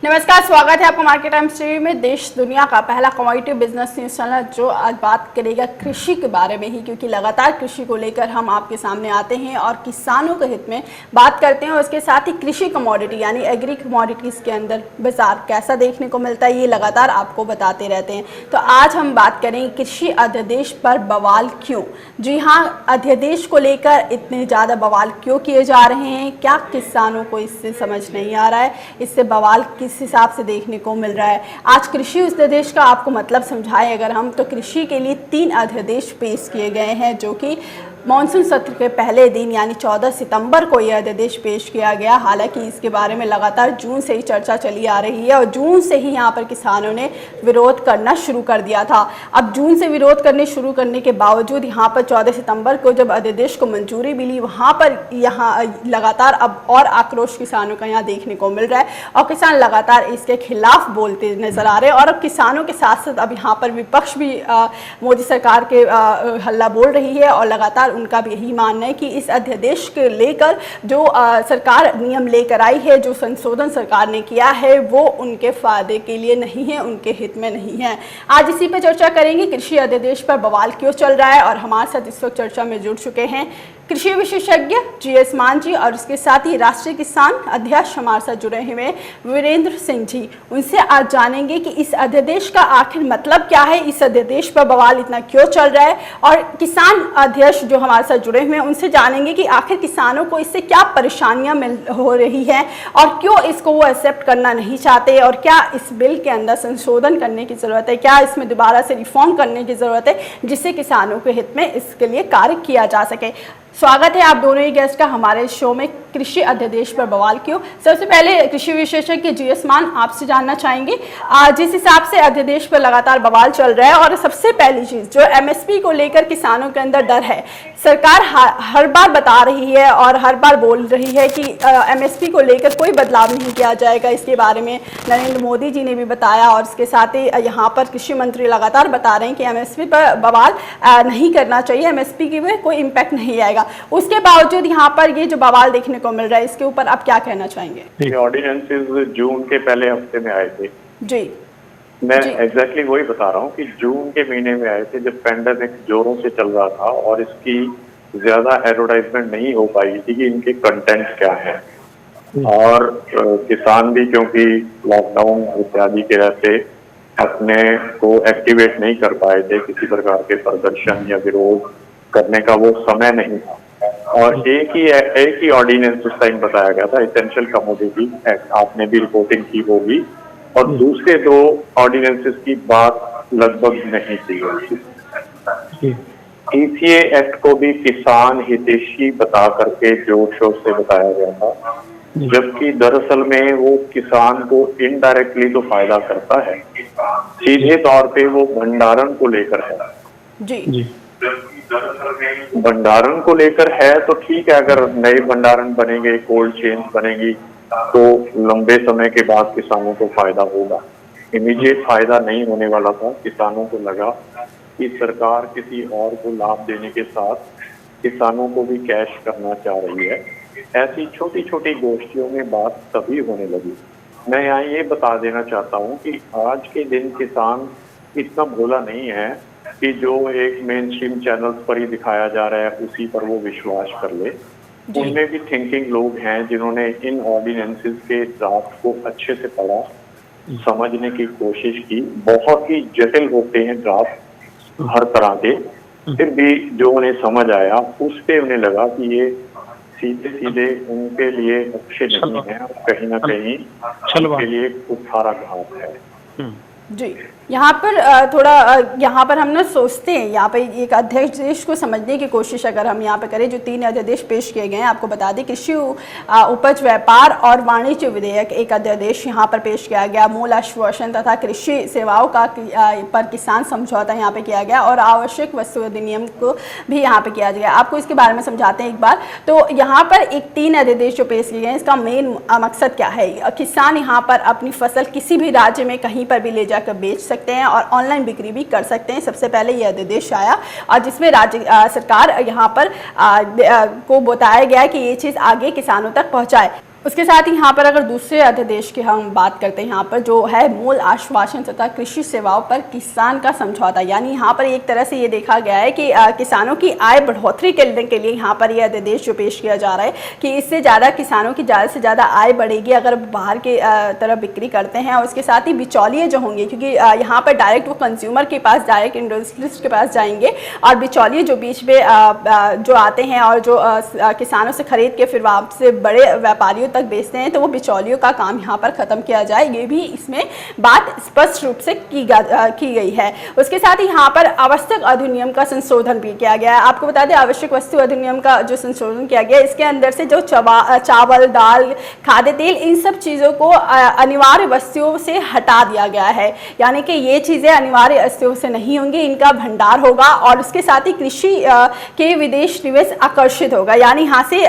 नमस्कार, स्वागत है आपका मार्केट टाइम्स टीवी में। देश दुनिया का पहला कमोडिटी बिजनेस न्यूज चैनल जो आज बात करेगा कृषि के बारे में ही, क्योंकि लगातार कृषि को लेकर हम आपके सामने आते हैं और किसानों के हित में बात करते हैं। और उसके साथ ही कृषि कमोडिटी यानी एग्री कमोडिटीज़ के अंदर बाजार कैसा देखने को मिलता है, ये लगातार आपको बताते रहते हैं। तो आज हम बात करेंगे कृषि अध्यादेश पर बवाल क्यों। जी हाँ, अध्यादेश को लेकर इतने ज़्यादा बवाल क्यों किए जा रहे हैं, क्या किसानों को इससे समझ नहीं आ रहा है, इससे बवाल किस हिसाब से देखने को मिल रहा है। आज कृषि अध्यादेश का आपको मतलब समझाएं अगर हम, तो कृषि के लिए 3 अध्यादेश पेश किए गए हैं, जो कि मानसून सत्र के पहले दिन यानी 14 सितंबर को यह अध्यादेश पेश किया गया। हालांकि इसके बारे में लगातार जून से ही चर्चा चली आ रही है और जून से ही यहाँ पर किसानों ने विरोध करना शुरू कर दिया था। अब जून से विरोध करने शुरू करने के बावजूद यहाँ पर 14 सितंबर को जब अध्यादेश को मंजूरी मिली, वहाँ पर लगातार अब और आक्रोश किसानों का यहाँ देखने को मिल रहा है और किसान लगातार इसके खिलाफ बोलते नजर आ रहे हैं। और अब किसानों के साथ साथ अब यहाँ पर विपक्ष भी मोदी सरकार के हल्ला बोल रही है और लगातार उनका भी यही मानना है कि इस अध्यादेश के लेकर जो सरकार नियम लेकर आई है, जो संशोधन सरकार ने किया है, वो उनके फायदे के लिए नहीं है, उनके हित में नहीं है। आज इसी पर चर्चा करेंगे, कृषि अध्यादेश पर बवाल क्यों चल रहा है। और हमारे साथ इस वक्त चर्चा में जुड़ चुके हैं कृषि विशेषज्ञ GS मान जी और उसके साथ ही राष्ट्रीय किसान अध्यक्ष हमारे साथ जुड़े हुए वीरेंद्र सिंह जी। उनसे आज जानेंगे कि इस अध्यादेश का आखिर मतलब क्या है, इस अध्यादेश पर बवाल इतना क्यों चल रहा है। और किसान अध्यक्ष जो हमारे साथ जुड़े हुए हैं, उनसे जानेंगे कि आखिर किसानों को इससे क्या परेशानियां हो रही हैं और क्यों इसको वो एक्सेप्ट करना नहीं चाहते, और क्या इस बिल के अंदर संशोधन करने की ज़रूरत है, क्या इसमें दोबारा से रिफॉर्म करने की ज़रूरत है, जिससे किसानों के हित में इसके लिए कार्य किया जा सके। स्वागत है आप दोनों ही गेस्ट का हमारे शो में कृषि अध्यादेश पर बवाल क्यों। सबसे पहले कृषि विशेषज्ञ GS मान, आपसे जानना चाहेंगे जिस हिसाब से अध्यादेश पर लगातार बवाल चल रहा है, और सबसे पहली चीज़ जो MSP को लेकर किसानों के अंदर डर है। सरकार हर बार बता रही है और हर बार बोल रही है कि MSP को लेकर कोई बदलाव नहीं किया जाएगा। इसके बारे में नरेंद्र मोदी जी ने भी बताया और इसके साथ ही यहाँ पर कृषि मंत्री लगातार बता रहे हैं कि MSP पर बवाल नहीं करना चाहिए, MSP की में कोई इम्पैक्ट नहीं आएगा। उसके बावजूद यहाँ पर ये जो बवाल देखने को मिल रहा है, इसके ऊपर आप क्या कहना चाहेंगे। ऑर्डिनेंसेस जून के पहले हफ्ते में आए थे जी। मैं एग्जैक्टली वही बता रहा हूँ कि जून के महीने में आए थे जब पैंडेमिक जोरों से चल रहा था और इसकी ज्यादा एडवर्टाइजमेंट नहीं हो पाई थी कि इनके कंटेंट क्या है। और किसान भी क्योंकि लॉकडाउन इत्यादि के रहते अपने को एक्टिवेट नहीं कर पाए थे, किसी प्रकार के प्रदर्शन या विरोध करने का वो समय नहीं था। और एक ही ऑर्डिनेंस उस टाइम बताया गया था, एसेंशियल कमोडिटी एक्ट, आपने भी रिपोर्टिंग की होगी। और दूसरे 2 ऑर्डिनेंसेस की बात लगभग नहीं की गई। ECA एक्ट को भी किसान हितैषी बता करके जोर शोर से बताया गया था, जबकि दरअसल में वो किसान को इनडायरेक्टली तो फायदा करता है, सीधे तौर पे वो भंडारण को लेकर है जी। भंडारण को लेकर है तो ठीक है, अगर नए भंडारण बनेंगे, कोल्ड चेन बनेगी तो लंबे समय के बाद किसानों को फायदा होगा। इमीडिएट फायदा नहीं होने वाला था। किसानों को लगा कि सरकार किसी और को लाभ देने के साथ किसानों को भी कैश करना चाह रही है। ऐसी छोटी छोटी गोष्ठियों में बात तभी होने लगी। मैं यहाँ ये बता देना चाहता हूँ कि आज के दिन किसान इतना भोला नहीं है कि जो एक मेन स्ट्रीम चैनल्स पर ही दिखाया जा रहा है उसी पर वो विश्वास कर ले। उनमें भी थिंकिंग लोग हैं जिन्होंने इन ऑर्डिनेंसेस के ड्राफ्ट को अच्छे से पढ़ा, समझने की कोशिश की। बहुत ही जटिल होते हैं ड्राफ्ट हर तरह के, फिर भी जो उन्हें समझ आया उस पे उन्हें लगा कि ये सीधे सीधे उनके लिए अच्छे नहीं है, कहीं ना कहीं उनके लिए कुठाराघात है जी। यहाँ पर थोड़ा यहाँ पर हम ना सोचते हैं, यहाँ पर एक अध्यादेश को समझने की कोशिश अगर हम यहाँ पे करें, जो 3 अध्यादेश पेश किए गए हैं, आपको बता दें कृषि उपज व्यापार और वाणिज्य विधेयक एक अध्यादेश यहाँ पर पेश किया गया, मूल आश्वासन तथा कृषि सेवाओं का पर किसान समझौता यहाँ पे किया गया और आवश्यक वस्तु अधिनियम को भी यहाँ पे किया गया। आपको इसके बारे में समझाते हैं एक बार। तो यहाँ पर एक 3 अध्यादेश जो पेश किए गए हैं, इसका मेन मकसद क्या है। किसान यहाँ पर अपनी फसल किसी भी राज्य में कहीं पर भी ले जाकर बेच सकते हैं और ऑनलाइन बिक्री भी कर सकते हैं। सबसे पहले यह अध्यादेश आया और जिसमें राज्य सरकार यहाँ पर को बताया गया कि ये चीज़ आगे किसानों तक पहुँचाए। उसके साथ ही यहाँ पर अगर दूसरे अध्यादेश की हम बात करते हैं, यहाँ पर जो है मूल आश्वासन तथा कृषि सेवाओं पर किसान का समझौता, यानी यहाँ पर एक तरह से ये देखा गया है कि किसानों की आय बढ़ोतरी करने के लिए यहाँ पर ये अध्यादेश जो पेश किया जा रहा है कि इससे ज़्यादा किसानों की ज़्यादा से ज़्यादा आय बढ़ेगी अगर बाहर के तरफ बिक्री करते हैं। और उसके साथ ही बिचौलिए जो होंगे, क्योंकि यहाँ पर डायरेक्ट वो कंज्यूमर के पास, डायरेक्ट इंडस्ट्रियलिस्ट के पास जाएंगे, और बिचौलिए जो बीच में जो आते हैं और जो किसानों से खरीद के फिर वहाँ से बड़े व्यापारियों तक बेचते हैं, तो वो बिचौलियों का काम यहाँ पर खत्म किया जाए, ये भी इसमें बात स्पष्ट रूप से की गई है। उसके साथ ही यहाँ पर आवश्यक अधिनियम का संशोधन भी किया गया है। आपको बता दें, आवश्यक वस्तु अधिनियम का जो संशोधन किया गया है, इसके अंदर से जो चावल, दाल, खाद्य तेल, इन सब चीज़ों को अनिवार्य वस्तुओं से हटा दिया गया है, यानी कि ये चीज़ें अनिवार्य वस्तुओं से नहीं होंगी, इनका भंडार होगा। और उसके साथ ही कृषि के विदेश निवेश आकर्षित होगा, यानी यहाँ से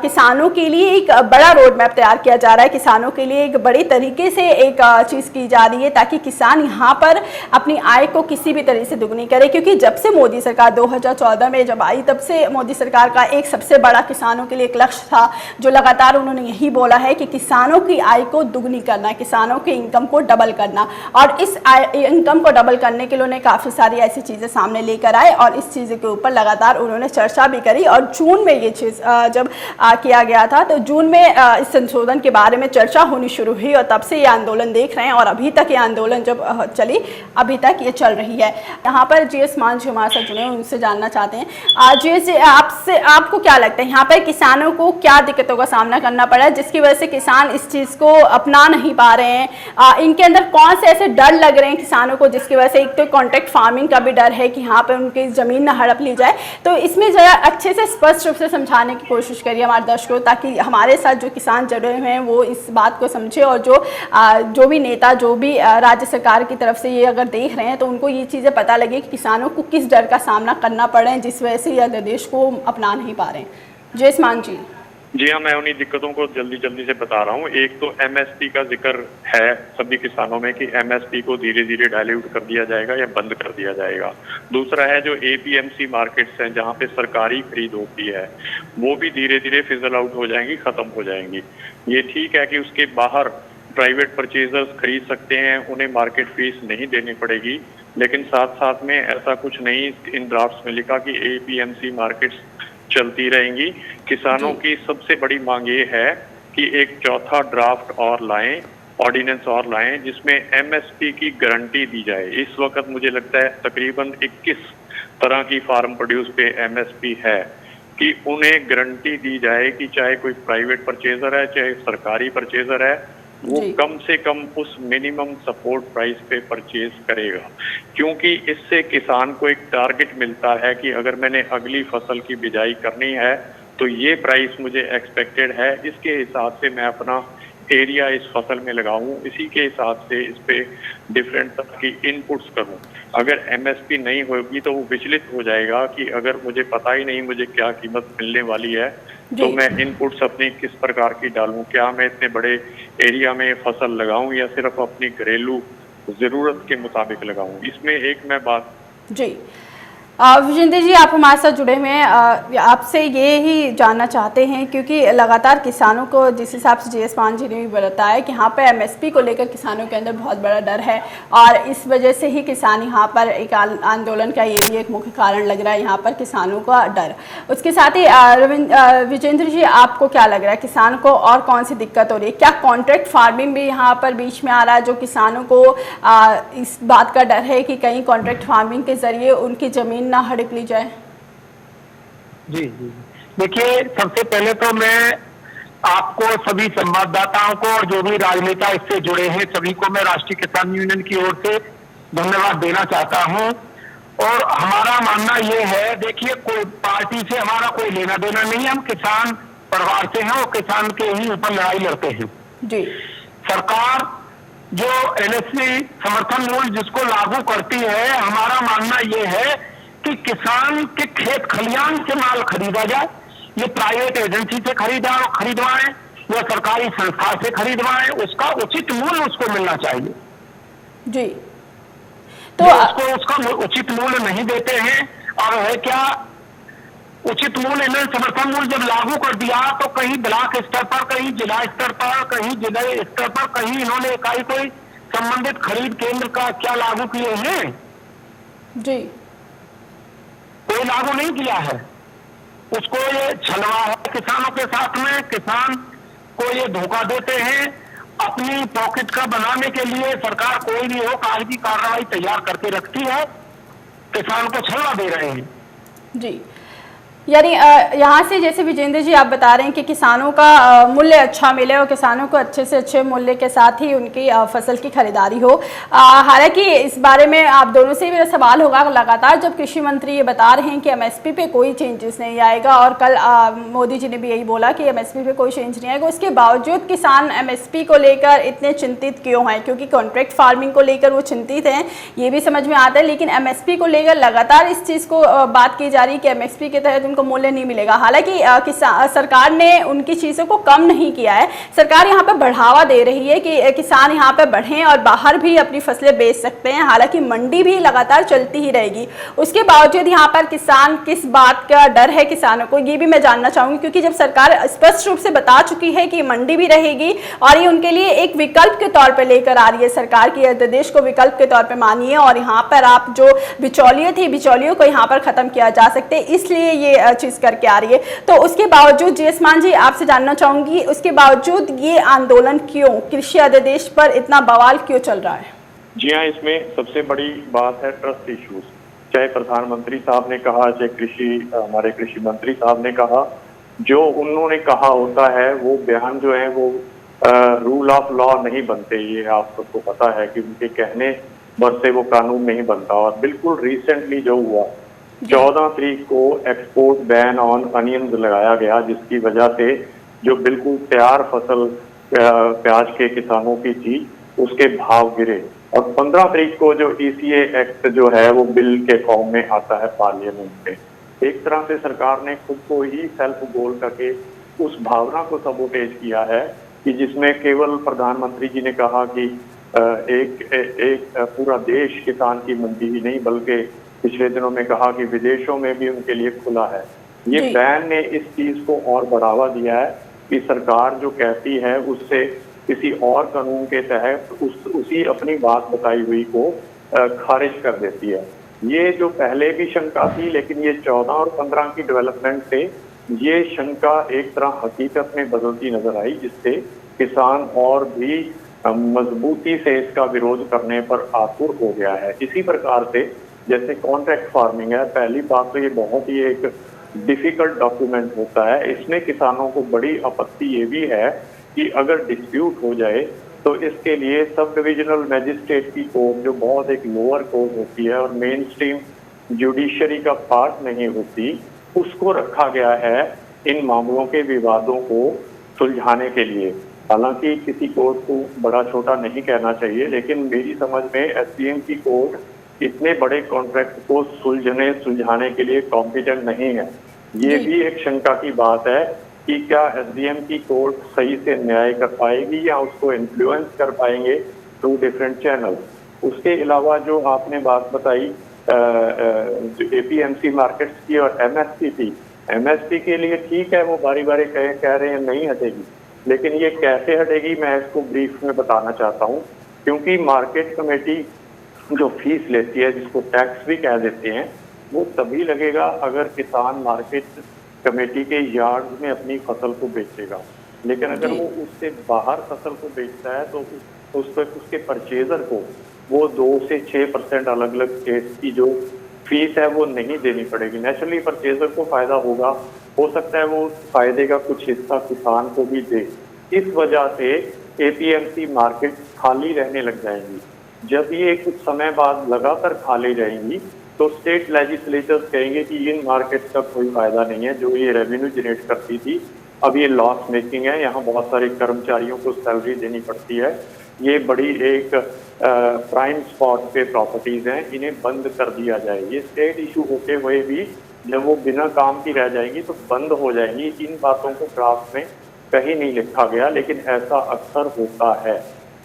किसानों के लिए एक बड़ा रोड मैप तैयार किया जा रहा है, किसानों के लिए एक बड़ी तरीके से एक चीज़ की जा रही है ताकि किसान यहाँ पर अपनी आय को किसी भी तरह से दुगनी करे। क्योंकि जब से मोदी सरकार 2014 में जब आई, तब से मोदी सरकार का एक सबसे बड़ा किसानों के लिए एक लक्ष्य था, जो लगातार उन्होंने यही बोला है कि किसानों की आय को दुगनी करना, किसानों के इनकम को डबल करना। और इस इनकम को डबल करने के लिए उन्हें काफ़ी सारी ऐसी चीज़ें सामने लेकर आए और इस चीज़ के ऊपर लगातार उन्होंने चर्चा भी करी। और जून में ये चीज़ जब किया गया था, तो जून में इस संशोधन के बारे में चर्चा होनी शुरू हुई और तब से ये आंदोलन देख रहे हैं और अभी तक ये आंदोलन जब चली, अभी तक ये चल रही है। यहाँ पर जीएस मान जी हमारे साथ जुड़े हैं, उनसे जानना चाहते हैं। जीएस जी, आपको क्या लगता है यहाँ पर किसानों को क्या दिक्कतों का सामना करना पड़ा है जिसकी वजह से किसान इस चीज़ को अपना नहीं पा रहे हैं? इनके अंदर कौन से ऐसे डर लग रहे हैं किसानों को जिसकी वजह से, एक तो कॉन्ट्रैक्ट फार्मिंग का भी डर है कि यहाँ पर उनकी ज़मीन ना हड़प ली जाए, तो इसमें ज़रा अच्छे से स्पष्ट रूप से समझाने की कोशिश करिए हमारे दर्शकों, ताकि हमारे साथ जो किसान जुड़े हुए हैं वो इस बात को समझे और जो भी नेता, जो भी राज्य सरकार की तरफ से ये अगर देख रहे हैं तो उनको ये चीज़ें पता लगे कि किसानों को किस डर का सामना करना पड़ रहा है जिस वजह से ये अध्यादेश को अपना नहीं पा रहे हैं। जय मान जी। जी हाँ, मैं उन्हीं दिक्कतों को जल्दी से बता रहा हूँ। एक तो एमएसपी का जिक्र है सभी किसानों में कि एमएसपी को धीरे धीरे डाइल्यूट कर दिया जाएगा या बंद कर दिया जाएगा। दूसरा है जो एपीएमसी मार्केट्स हैं जहाँ पे सरकारी खरीद होती है, वो भी धीरे धीरे फिजल आउट हो जाएंगी, खत्म हो जाएंगी। ये ठीक है कि उसके बाहर प्राइवेट परचेजर्स खरीद सकते हैं, उन्हें मार्केट फीस नहीं देनी पड़ेगी, लेकिन साथ साथ में ऐसा कुछ नहीं इन ड्राफ्ट्स में लिखा कि एपीएमसी मार्केट्स चलती रहेंगी। किसानों की सबसे बड़ी मांग ये है कि एक चौथा ड्राफ्ट और लाएं, ऑर्डिनेंस और लाएं, जिसमें एमएसपी की गारंटी दी जाए। इस वक्त मुझे लगता है तकरीबन 21 तरह की फार्म प्रोड्यूस पे एमएसपी है, कि उन्हें गारंटी दी जाए कि चाहे कोई प्राइवेट परचेजर है चाहे सरकारी परचेजर है, वो कम से कम उस मिनिमम सपोर्ट प्राइस पे परचेज करेगा। क्योंकि इससे किसान को एक टारगेट मिलता है कि अगर मैंने अगली फसल की बिजाई करनी है तो ये प्राइस मुझे एक्सपेक्टेड है, इसके हिसाब से मैं अपना एरिया इस फसल में लगाऊं, इसी के हिसाब से इस पे डिफरेंट तरह की इनपुट्स करूं। अगर एमएसपी नहीं होगी तो वो विचलित हो जाएगा कि अगर मुझे पता ही नहीं मुझे क्या कीमत मिलने वाली है तो मैं इनपुट्स अपनी किस प्रकार की डालूं, क्या मैं इतने बड़े एरिया में फसल लगाऊं या सिर्फ अपनी घरेलू जरूरत के मुताबिक लगाऊं। इसमें एक मैं बात जी विजेंद्र जी, आप हमारे साथ जुड़े हुए हैं, आपसे ये ही जानना चाहते हैं क्योंकि लगातार किसानों को जिस हिसाब से जीएस मान जी ने भी बताया कि यहाँ पर एमएसपी को लेकर किसानों के अंदर बहुत बड़ा डर है और इस वजह से ही किसान यहाँ पर एक आंदोलन का ये भी एक मुख्य कारण लग रहा है, यहाँ पर किसानों का डर। उसके साथ ही विजेंद्र जी, आपको क्या लग रहा है किसान को और कौन सी दिक्कत हो रही है? क्या कॉन्ट्रैक्ट फार्मिंग भी यहाँ पर बीच में आ रहा है, जो किसानों को इस बात का डर है कि कहीं कॉन्ट्रैक्ट फार्मिंग के जरिए उनकी जमीन ना हड़प ली जाए? जी जी, देखिए सबसे पहले तो मैं आपको, सभी संवाददाताओं को और जो भी राजनेता इससे जुड़े हैं सभी को मैं राष्ट्रीय किसान यूनियन की ओर से धन्यवाद देना चाहता हूं। और हमारा मानना ये है, देखिए कोई पार्टी से हमारा कोई लेना देना नहीं है, हम किसान परिवार से हैं और किसान के ही ऊपर लड़ाई लड़ते हैं। जी। सरकार जो एमएसपी समर्थन मूल्य जिसको लागू करती है, हमारा मानना ये है कि किसान के खेत खलियान से माल खरीदा जाए, ये प्राइवेट एजेंसी से खरीदवाएं या सरकारी संस्था से खरीदवाएं, उसका उचित मूल्य उसको मिलना चाहिए। जी। तो उसको उसका उचित मूल्य नहीं देते हैं और है क्या उचित मूल्य एवं समर्थन मूल्य जब लागू कर दिया तो कहीं ब्लॉक स्तर पर, कहीं जिला स्तर पर, कहीं जिला स्तर पर, कहीं इन्होंने इकाई कोई संबंधित खरीद केंद्र का क्या लागू किए हैं? जी, कोई लागू नहीं किया है। उसको ये छलवा है किसानों के साथ में, किसान को ये धोखा देते हैं अपनी पॉकेट का बनाने के लिए। सरकार कोई भी हो कागजी कार्रवाई तैयार करके रखती है, किसान को छलवा दे रहे हैं। जी, यानी यहाँ से जैसे विजेंद्र जी आप बता रहे हैं कि किसानों का मूल्य अच्छा मिले और किसानों को अच्छे से अच्छे मूल्य के साथ ही उनकी फसल की खरीदारी हो। हालांकि इस बारे में आप दोनों से मेरा सवाल होगा, लगातार जब कृषि मंत्री ये बता रहे हैं कि एमएसपी पे कोई चेंजेस नहीं आएगा और कल मोदी जी ने भी यही बोला कि एमएसपी पे कोई चेंज नहीं आएगा, उसके बावजूद किसान एमएसपी को लेकर इतने चिंतित क्यों हैं? क्योंकि कॉन्ट्रैक्ट फार्मिंग को लेकर वो चिंतित हैं, ये भी समझ में आता है, लेकिन एमएसपी को लेकर लगातार इस चीज़ को बात की जा रही है कि एमएसपी के तहत उनको मूल्य नहीं मिलेगा। हालांकि सरकार ने उनकी चीज़ों को कम नहीं किया है, सरकार यहाँ पे बढ़ावा दे रही है कि किसान यहाँ पे बढ़ें और बाहर भी अपनी फसलें बेच सकते हैं। हालांकि मंडी भी लगातार चलती ही रहेगी, उसके बावजूद यहाँ पर किसान किस बात का डर है किसानों को, ये भी मैं जानना चाहूँगी। क्योंकि जब सरकार स्पष्ट रूप से बता चुकी है कि मंडी भी रहेगी और ये उनके लिए एक विकल्प के तौर पर लेकर आ रही है, सरकार की अध्यादेश को विकल्प के तौर पर मानिए और यहाँ पर आप जो बिचौलिए थे, बिचौलियों को यहाँ पर खत्म किया जा सकते, इसलिए ये चीज करके आ रही है। तो उसके बावजूद जीएस मान जी आपसे जानना चाहूंगी, उसके बावजूद ये आंदोलन क्यों, कृषि अध्यादेश पर इतना बवाल क्यों चल रहा है? जी हाँ, इसमें सबसे बड़ी बात है ट्रस्ट इश्यूज। चाहे प्रधानमंत्री साहब ने कहा, चाहे हमारे कृषि मंत्री साहब ने कहा, जो उन्होंने कहा होता है वो बयान जो है वो रूल ऑफ लॉ नहीं बनते। ये आप सबको पता है कि उनके कहने भर से वो कानून नहीं बनता। और बिल्कुल रिसेंटली जो हुआ 14 तारीख को एक्सपोर्ट बैन ऑन अनियंस लगाया गया, जिसकी वजह से जो बिल्कुल तैयार फसल प्याज के किसानों की थी उसके भाव गिरे। और 15 तारीख को जो ECA एक्ट जो है वो बिल के फॉर्म में आता है पार्लियामेंट में। एक तरह से सरकार ने खुद को ही सेल्फ गोल करके उस भावना को सबोटेज किया है कि जिसमें केवल प्रधानमंत्री जी ने कहा कि एक पूरा देश किसान की मंडी ही नहीं, बल्कि पिछले दिनों में कहा कि विदेशों में भी उनके लिए खुला है। ये बैन ने इस चीज को और बढ़ावा दिया है कि सरकार जो कहती है उससे किसी और कानून के तहत उसी अपनी बात बताई हुई को खारिज कर देती है। ये जो पहले भी शंका थी, लेकिन ये 14 और 15 की डेवलपमेंट से ये शंका एक तरह हकीकत में बदलती नजर आई, जिससे किसान और भी मजबूती से इसका विरोध करने पर आतुर हो गया है। इसी प्रकार से जैसे कॉन्ट्रैक्ट फार्मिंग है, पहली बात तो ये बहुत ही एक डिफिकल्ट डॉक्यूमेंट होता है। इसमें किसानों को बड़ी आपत्ति ये भी है कि अगर डिस्प्यूट हो जाए तो इसके लिए सब डिविजनल मैजिस्ट्रेट की कोर्ट, जो बहुत एक लोअर कोर्ट होती है और मेन स्ट्रीम जुडिशरी का पार्ट नहीं होती, उसको रखा गया है इन मामलों के विवादों को सुलझाने के लिए। हालांकि किसी कोर्ट को बड़ा छोटा नहीं कहना चाहिए, लेकिन मेरी समझ में SDM की कोर्ट इतने बड़े कॉन्ट्रैक्ट को सुलझाने के लिए कॉम्पिटेंट नहीं है। ये भी एक शंका की बात है कि क्या SDM की कोर्ट सही से न्याय कर पाएगी या उसको इन्फ्लुएंस कर पाएंगे थ्रू डिफरेंट चैनल। उसके अलावा जो आपने बात बताई APMC मार्केट्स की और MSP के लिए ठीक है, वो बारी बारी कह रहे हैं नहीं हटेगी, लेकिन ये कैसे हटेगी मैं इसको ब्रीफ में बताना चाहता हूँ। क्योंकि मार्केट कमेटी जो फीस लेती है, जिसको टैक्स भी कह देते हैं, वो तभी लगेगा अगर किसान मार्केट कमेटी के यार्ड में अपनी फसल को बेचेगा। लेकिन अगर वो उससे बाहर फसल को बेचता है तो उसके परचेजर को वो 2 से 6% अलग अलग स्टेट्स की जो फीस है वो नहीं देनी पड़ेगी। नेचुरली परचेजर को फायदा होगा, हो सकता है वो फायदे का कुछ हिस्सा किसान को भी दे। इस वजह से APMC मार्केट खाली रहने लग जाएंगी। जब ये कुछ समय बाद लगातार खाली रहेंगी तो स्टेट लेजिस्लेचर्स कहेंगे कि इन मार्केट्स का कोई फायदा नहीं है, जो ये रेवेन्यू जनरेट करती थी अब ये लॉस मेकिंग है, यहाँ बहुत सारे कर्मचारियों को सैलरी देनी पड़ती है, ये बड़ी एक प्राइम स्पॉट पे प्रॉपर्टीज हैं, इन्हें बंद कर दिया जाए। ये स्टेट इशू होते हुए भी जब वो बिना काम की रह जाएंगी तो बंद हो जाएंगी। इन बातों को ड्राफ्ट में कहीं नहीं लिखा गया, लेकिन ऐसा अक्सर होता है।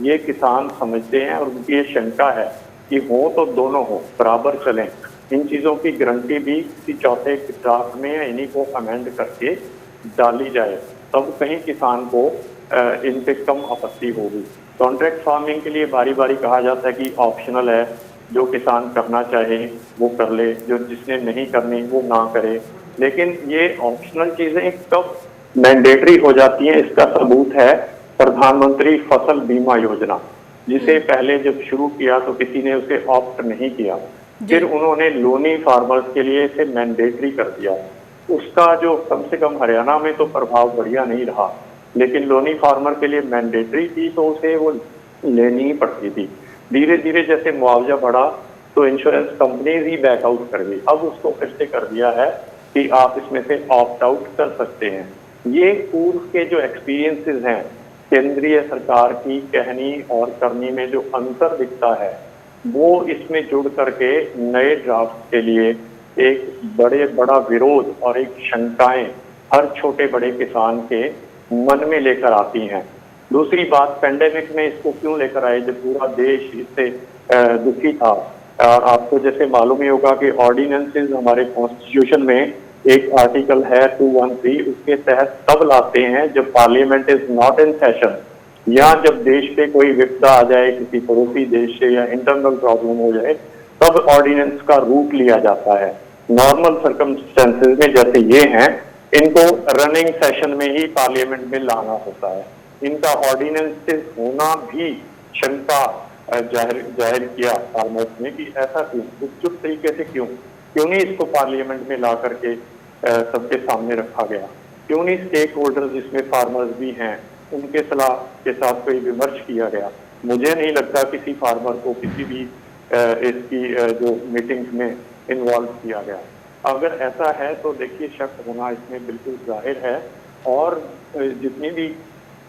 ये किसान समझते हैं और उनकी ये शंका है कि हो तो दोनों हो, बराबर चलें। इन चीज़ों की गारंटी भी किसी चौथे ड्राफ्ट में या इन्हीं को अमेंड करके डाली जाए, तब कहीं किसान को इन पे कम आपत्ति होगी। कॉन्ट्रैक्ट फार्मिंग के लिए बारी बारी कहा जाता है कि ऑप्शनल है, जो किसान करना चाहे वो कर ले, जो जिसने नहीं करनी वो ना करे। लेकिन ये ऑप्शनल चीज़ें कब मैंडेटरी हो जाती हैं, इसका सबूत है प्रधानमंत्री फसल बीमा योजना, जिसे पहले जब शुरू किया तो किसी ने उसे ऑप्ट नहीं किया, फिर उन्होंने लोनी फार्मर्स के लिए इसे मैंडेटरी कर दिया। उसका जो कम से कम हरियाणा में तो प्रभाव बढ़िया नहीं रहा, लेकिन लोनी फार्मर के लिए मैंडेटरी थी तो उसे वो लेनी ही पड़ती थी। धीरे धीरे जैसे मुआवजा बढ़ा तो इंश्योरेंस कंपनीज ही बैक आउट कर गई। अब उसको फिर से कर दिया है कि आप इसमें से ऑप्ट आउट कर सकते हैं। ये पूर्व के जो एक्सपीरियंसेस हैं, केंद्रीय सरकार की कहनी और करनी में जो अंतर दिखता है, वो इसमें जुड़ करके नए ड्राफ्ट के लिए एक बड़ा विरोध और एक शंकाएं हर छोटे बड़े किसान के मन में लेकर आती हैं। दूसरी बात, पेंडेमिक में इसको क्यों लेकर आए जब पूरा देश इससे दुखी था। और आपको जैसे मालूम ही होगा कि ऑर्डिनेंसेस हमारे कॉन्स्टिट्यूशन में एक आर्टिकल है 213, उसके तहत तब लाते हैं जब parliament is not in session, या जब देश पे कोई विपदा आ जाए किसी पड़ोसी देश से या इंटरनल प्रॉब्लम हो जाए, तब ऑर्डिनेंस का रूट लिया जाता है। नॉर्मल सर्कमस्टेंसेस में जैसे ये हैं, इनको रनिंग सेशन में ही पार्लियामेंट में लाना होता है। इनका ऑर्डिनेंसेस होना भी शंका जाहिर किया फार्मर्स ने कि ऐसा क्यों, उपयुक्त तरीके से क्यों नहीं इसको पार्लियामेंट में ला करके सबके सामने रखा गया, क्यों नहीं स्टेक होल्डर्स जिसमें फार्मर्स भी हैं उनके सलाह के साथ कोई विमर्श किया गया। मुझे नहीं लगता किसी फार्मर को किसी भी इसकी जो मीटिंग्स में इन्वॉल्व किया गया। अगर ऐसा है तो देखिए शक होना इसमें बिल्कुल जाहिर है। और जितनी भी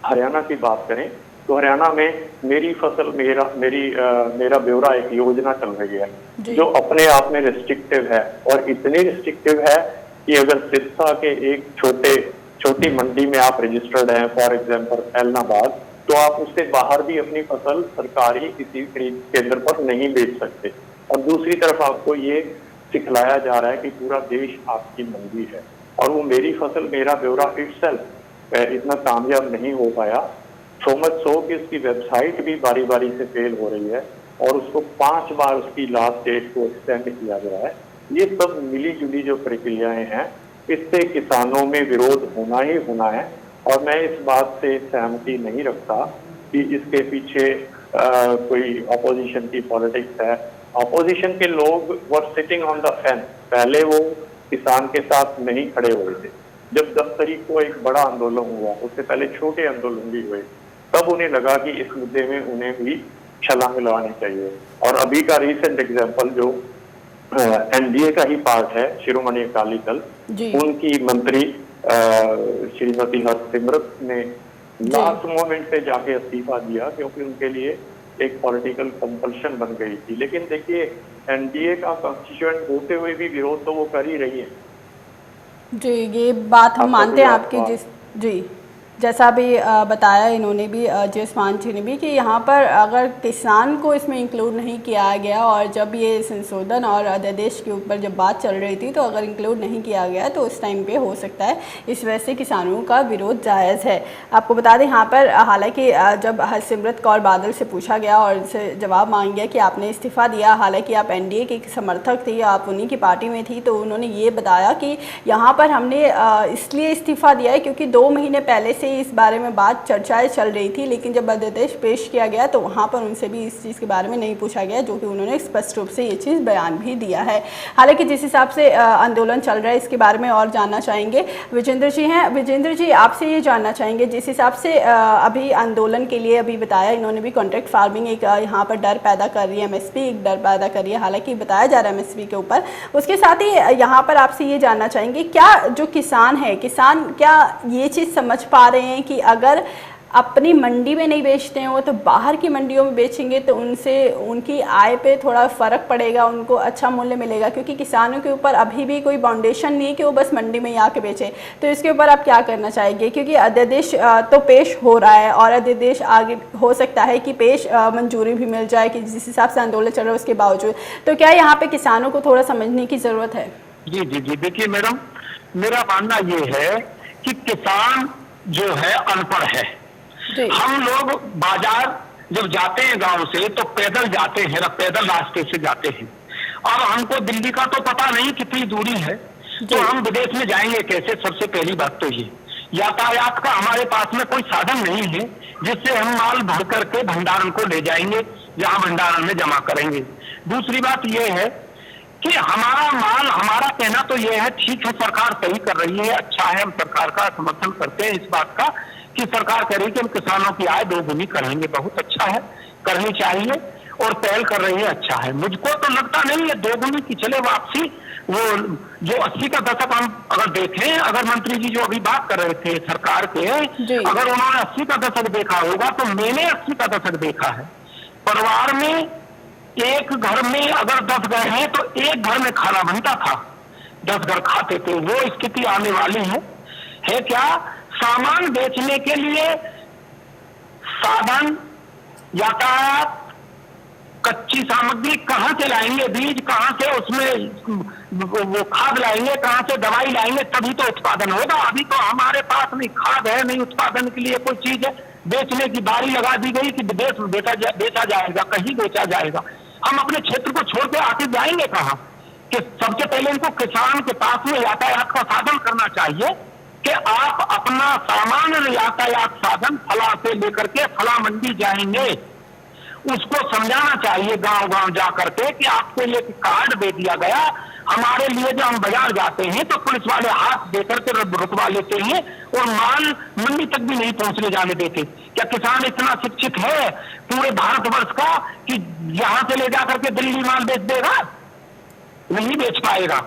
हरियाणा की बात करें तो हरियाणा में मेरी फसल मेरा ब्यौरा एक योजना चल रही है जो अपने आप में रिस्ट्रिक्टिव है, और इतनी रिस्ट्रिक्टिव है कि अगर सिरसा के एक छोटी मंडी में आप रजिस्टर्ड हैं, फॉर एग्जांपल ऐलनाबाद, तो आप उससे बाहर भी अपनी फसल सरकारी किसी खरीद केंद्र पर नहीं बेच सकते। और दूसरी तरफ आपको ये सिखलाया जा रहा है कि पूरा देश आपकी मंडी है, और वो मेरी फसल मेरा ब्यौरा इटसेल्फ इतना कामयाब नहीं हो पाया। सो मच सो कि उसकी वेबसाइट भी बारी बारी से फेल हो रही है और उसको 5 बार उसकी लास्ट डेट को एक्सटेंड किया गया है। ये सब मिली जुली जो प्रक्रियाएं हैं, इससे किसानों में विरोध होना ही होना है। और मैं इस बात से सहमति नहीं रखता कि इसके पीछे कोई अपोजिशन की पॉलिटिक्स है। अपोजिशन के लोग were sitting on the fence, पहले वो किसान के साथ नहीं खड़े हुए थे। जब 10 तारीख को एक बड़ा आंदोलन हुआ, उससे पहले छोटे आंदोलन भी हुए, तब उन्हें लगा कि इस मुद्दे में उन्हें भी छलांग लगानी चाहिए। और अभी का रीसेंट एग्जाम्पल जो एनडीए का ही पार्ट है, शिरोमणि अकाली दल, उनकी मंत्री श्रीमती हरसिमरत ने लास्ट मोमेंट पे जाके इस्तीफा दिया क्योंकि उनके लिए एक पॉलिटिकल कंपल्शन बन गई थी। लेकिन देखिए एनडीए का कॉन्स्टिट्यूएंट होते हुए भी विरोध तो वो कर ही रही है। जी, ये बात हम मानते हैं आपकी। जी, जैसा भी बताया इन्होंने भी, जयस्वान जी ने भी, कि यहाँ पर अगर किसान को इसमें इंक्लूड नहीं किया गया, और जब ये संशोधन और अध्यादेश के ऊपर जब बात चल रही थी तो अगर इंक्लूड नहीं किया गया तो उस टाइम पे हो सकता है इस वजह से किसानों का विरोध जायज़ है। आपको बता दें यहाँ पर हालांकि जब हरसिमरत कौर बादल से पूछा गया और उनसे जवाब मांग गया कि आपने इस्तीफ़ा दिया, हालाँकि आप एनडीए के समर्थक थे, आप उन्हीं की पार्टी में थी, तो उन्होंने ये बताया कि यहाँ पर हमने इसलिए इस्तीफ़ा दिया है क्योंकि 2 महीने पहले से इस बारे में बात चर्चाएं चल रही थी, लेकिन जब अध्यादेश पेश किया गया तो वहां पर उनसे भी इस चीज़ के बारे में नहीं पूछा गया, जो कि उन्होंने स्पष्ट रूप से ये चीज़ बयान भी दिया है। हालांकि जिस हिसाब से आंदोलन चल रहा है इसके बारे में और जानना चाहेंगे। विजेंद्र जी हैं, विजेंद्र जी आपसे ये जानना चाहेंगे, जिस हिसाब से अभी आंदोलन के लिए अभी बताया इन्होंने भी, कॉन्ट्रैक्ट फार्मिंग एक यहाँ पर डर पैदा कर रही है, एमएसपी एक डर पैदा कर रही है, हालांकि बताया जा रहा है एमएसपी के ऊपर। उसके साथ ही यहाँ पर आपसे ये जानना चाहेंगे, क्या जो किसान है, किसान क्या ये चीज़ समझ पा रहे हैं कि अगर अपनी मंडी में नहीं बेचते हैं, वो तो बाहर की मंडियों में बेचेंगे तो उनसे उनकी आय पे थोड़ा फ़र्क पड़ेगा, उनको अच्छा मूल्य मिलेगा, क्योंकि किसानों के ऊपर अभी भी कोई बाउंडेशन नहीं है कि वो बस मंडी में ही आके बेचे। तो इसके ऊपर आप क्या करना चाहेंगे, क्योंकि अध्यादेश तो पेश हो रहा है और अध्यादेश आगे हो सकता है कि पेश मंजूरी भी मिल जाए, कि जिस हिसाब से आंदोलन चल रहा है उसके बावजूद, तो क्या यहाँ पे किसानों को थोड़ा समझने की ज़रूरत है? जी जी जी, देखिए मैडम, मेरा मानना ये है कि किसान जो है अनपढ़ है। हम लोग बाजार जब जाते हैं गांव से तो पैदल जाते हैं, पैदल रास्ते से जाते हैं। अब हमको दिल्ली का तो पता नहीं कितनी दूरी है, तो हम विदेश में जाएंगे कैसे? सबसे पहली बात तो ये यातायात का हमारे पास में कोई साधन नहीं है जिससे हम माल भर करके भंडारण को ले जाएंगे, जहां भंडारण में जमा करेंगे। दूसरी बात यह है कि हमारा माल, हमारा कहना तो यह है, ठीक है सरकार सही कर रही है, अच्छा है, हम सरकार का समर्थन करते हैं इस बात का कि सरकार कह रही है कि हम किसानों की आय दोगुनी करेंगे, बहुत अच्छा है, करनी चाहिए और पहल कर रही है, अच्छा है। मुझको तो लगता नहीं है दोगुनी की चले वापसी, वो जो 80 का दशक हम अगर देखें, अगर मंत्री जी जो अभी बात कर रहे थे सरकार के, अगर उन्होंने 80 का दशक देखा होगा तो मैंने 80 का दशक देखा है। परिवार में एक घर में अगर 10 घर हैं तो एक घर में खाना बनता था, 10 घर खाते थे। वो स्थिति आने वाली है क्या? सामान बेचने के लिए साधन, यातायात, कच्ची सामग्री कहां से लाएंगे, बीज कहां से, उसमें वो खाद लाएंगे, कहां से दवाई लाएंगे, तभी तो उत्पादन होगा। अभी तो हमारे पास नहीं खाद है, नहीं उत्पादन के लिए कोई चीज है। बेचने की बारी लगा दी गई कि विदेश में बेचा जाएगा, कहीं बेचा जाएगा। हम अपने क्षेत्र को छोड़ के आके जाएंगे कहां? कि सबसे पहले इनको किसान के पास में यातायात का साधन करना चाहिए कि आप अपना सामान्य यातायात साधन फला से लेकर के फला मंडी जाएंगे, उसको समझाना चाहिए गांव गांव जा करके कि आपको ये कार्ड दे दिया गया। हमारे लिए जो हम बाजार जाते हैं तो पुलिस वाले हाथ देकर के रुकवा लेते हैं और माल मंडी तक भी नहीं पहुंचने जाने देते। क्या किसान इतना शिक्षित है पूरे भारतवर्ष का कि यहां से ले जाकर के दिल्ली माल बेच देगा? नहीं बेच पाएगा।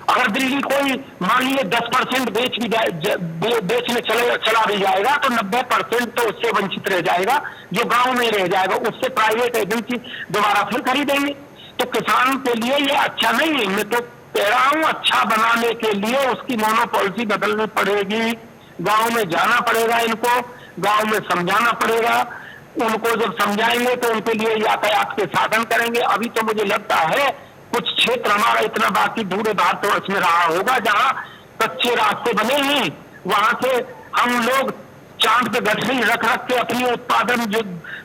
अगर दिल्ली कोई मान लीजिए 10% बेचने चला भी जाएगा तो 90% तो उससे वंचित रह जाएगा, जो गांव में रह जाएगा, उससे प्राइवेट एजेंसी दोबारा फिर खरीदेंगे। तो किसान के लिए ये अच्छा नहीं है। मैं तो कह रहा हूं अच्छा बनाने के लिए उसकी मोनोपॉलिसी बदलनी पड़ेगी, गांव में जाना पड़ेगा, इनको गांव में समझाना पड़ेगा। उनको जब समझाएंगे तो उनके लिए यातायात के साधन करेंगे। अभी तो मुझे लगता है कुछ क्षेत्र हमारा इतना बाकी पूरे भारतवर्ष में रहा होगा जहां कच्चे रास्ते बने हैं, वहां से हम लोग चांद पे गठरी रख के अपनी उत्पादन जो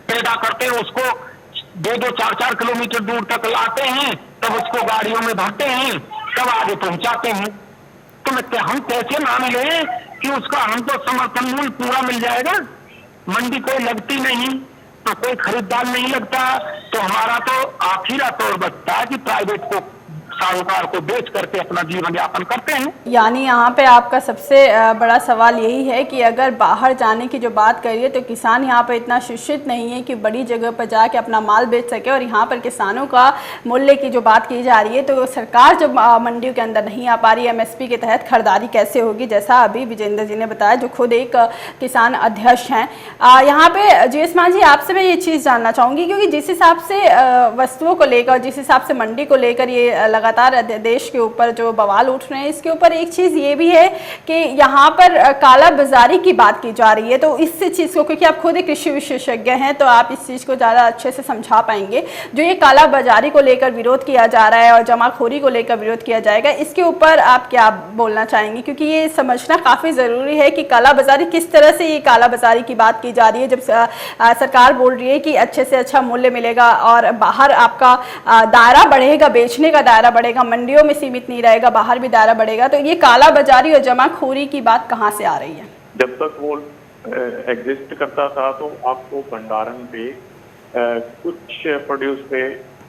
पैदा करते हैं उसको 2-2, 4-4 किलोमीटर दूर तक लाते हैं, तब उसको गाड़ियों में भरते हैं, तब आगे पहुंचाते हैं। तो हम कैसे मान लें कि उसका हमको समर्थन मूल्य पूरा मिल जाएगा? मंडी कोई लगती नहीं तो कोई खरीदार नहीं लगता, तो हमारा तो आखिरी तौर बचता है कि प्राइवेट को, साहूकार को बेच करके अपना जीवन यापन करते हैं। यानी यहाँ पे आपका सबसे बड़ा सवाल यही है कि अगर बाहर जाने की जो बात करिए तो किसान यहाँ पर इतना शिक्षित नहीं है कि बड़ी जगह पर जाके अपना माल बेच सके, और यहाँ पर किसानों का मूल्य की जो बात की जा रही है तो सरकार जब मंडियों के अंदर नहीं आ पा रही है, MSP के तहत खरीदारी कैसे होगी, जैसा अभी विजेंद्र जी ने बताया जो खुद एक किसान अध्यक्ष हैं। यहाँ पे GS मान जी, आपसे मैं ये चीज़ जानना चाहूँगी, क्योंकि जिस हिसाब से वस्तुओं को लेकर, जिस हिसाब से मंडी को लेकर ये लगातार अध्यादेश के ऊपर जो बवाल उठ रहे हैं, इसके ऊपर एक चीज ये भी है कि यहाँ पर काला बाजारी की बात की जा रही है। तो इस चीज को, क्योंकि आप खुद एक कृषि विशेषज्ञ हैं तो आप इस चीज को ज्यादा अच्छे से समझा पाएंगे, जो ये काला बाजारी को लेकर विरोध किया जा रहा है और जमाखोरी को लेकर विरोध किया जाएगा, इसके ऊपर आप क्या बोलना चाहेंगे? क्योंकि ये समझना काफी जरूरी है कि काला बाजारी किस तरह से, ये काला बाजारी की बात की जा रही है जब सरकार बोल रही है कि अच्छे से अच्छा मूल्य मिलेगा और बाहर आपका दायरा बढ़ेगा, बेचने का दायरा बढ़ेगा, मंडियों में सीमित नहीं रहेगा, बाहर भी दायरा बढ़ेगा। तो ये काला बाजारी और जमाखोरी की बात कहाँ से आ रही है? जब तक वो एग्जिस्ट करता था तो आपको भंडारण पे कुछ प्रोड्यूस पे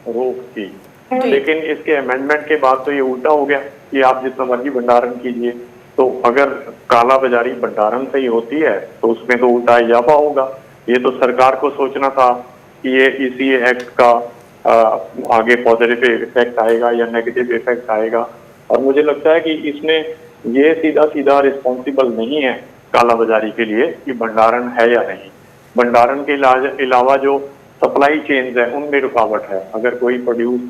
रोक थी, लेकिन इसके अमेंडमेंट के बाद तो ये उल्टा हो गया कि आप जितना मर्जी भंडारण कीजिए। तो अगर काला बाजारी भंडारण से ही होती है तो उसमें तो उल्टा इजाफा होगा। ये तो सरकार को सोचना था कि ये इसी एक्ट का आगे पॉजिटिव इफेक्ट आएगा या नेगेटिव इफेक्ट आएगा, और मुझे लगता है कि इसमें ये सीधा सीधा रिस्पॉन्सिबल नहीं है कालाबाजारी के लिए कि भंडारण है या नहीं। भंडारण के अलावा जो सप्लाई चेन्स है उनमें रुकावट है। अगर कोई प्रोड्यूस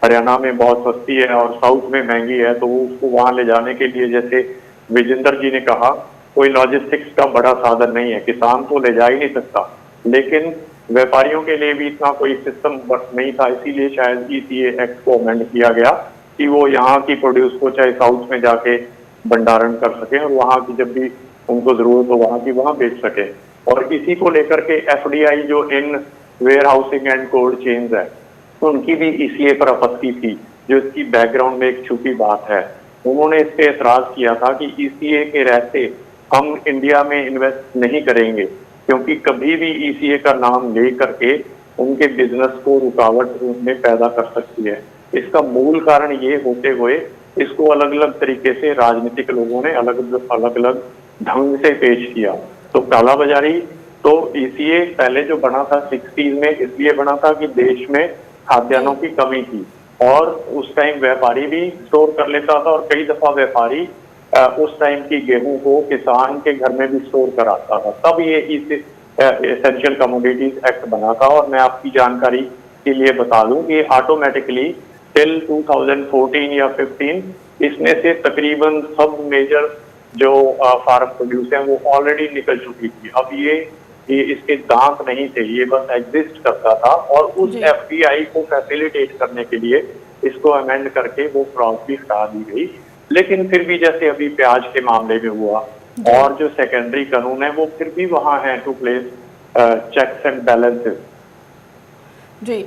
हरियाणा में बहुत सस्ती है और साउथ में महंगी है तो वो उसको वहां ले जाने के लिए, जैसे विजेंद्र जी ने कहा, कोई लॉजिस्टिक्स का बड़ा साधन नहीं है। किसान तो ले जा ही नहीं सकता, लेकिन व्यापारियों के लिए भी इतना कोई सिस्टम नहीं था। इसीलिए शायद ECA एक्ट को अमेंड किया गया कि वो यहाँ की प्रोड्यूस को चाहे साउथ में जाके भंडारण कर सके और वहाँ की जब भी उनको जरूरत हो वहाँ की वहाँ बेच सके। और इसी को लेकर के FDI जो in warehousing and cold chains है उनकी भी ECA पर आपत्ति थी, जो इसकी बैकग्राउंड में एक छुपी बात है। उन्होंने इस पे एतराज किया था कि ECA के रहते हम इंडिया में इन्वेस्ट नहीं करेंगे, क्योंकि कभी भी ECA का नाम ले करके उनके बिजनेस को रुकावट उनमें पैदा कर सकती है। इसका मूल कारण ये होते हुए इसको अलग अलग तरीके से राजनीतिक लोगों ने अलग अलग ढंग से पेश किया। तो कालाबाजारी तो ECA पहले जो बना था 60s में इसलिए बना था कि देश में खाद्यान्नों की कमी थी और उस टाइम व्यापारी भी स्टोर कर लेता था और कई दफा व्यापारी उस टाइम की गेहूं को किसान के घर में भी स्टोर कराता था। तब ये एसेंशियल कमोडिटीज एक्ट बना था। और मैं आपकी जानकारी के लिए बता दूं कि ऑटोमेटिकली टिल 2014 या 15 इसमें से तकरीबन सब मेजर जो फार्म प्रोड्यूस हैं वो ऑलरेडी निकल चुकी थी। अब ये इसके दांत नहीं थे, ये बस एग्जिस्ट करता था और उस FDI को फैसिलिटेट करने के लिए इसको अमेंड करके वो क्लॉज भी हटा दी गई। लेकिन फिर भी जैसे अभी प्याज के मामले में हुआ और जो सेकेंडरी कानून है वो फिर भी वहां है to place checks and balances. जी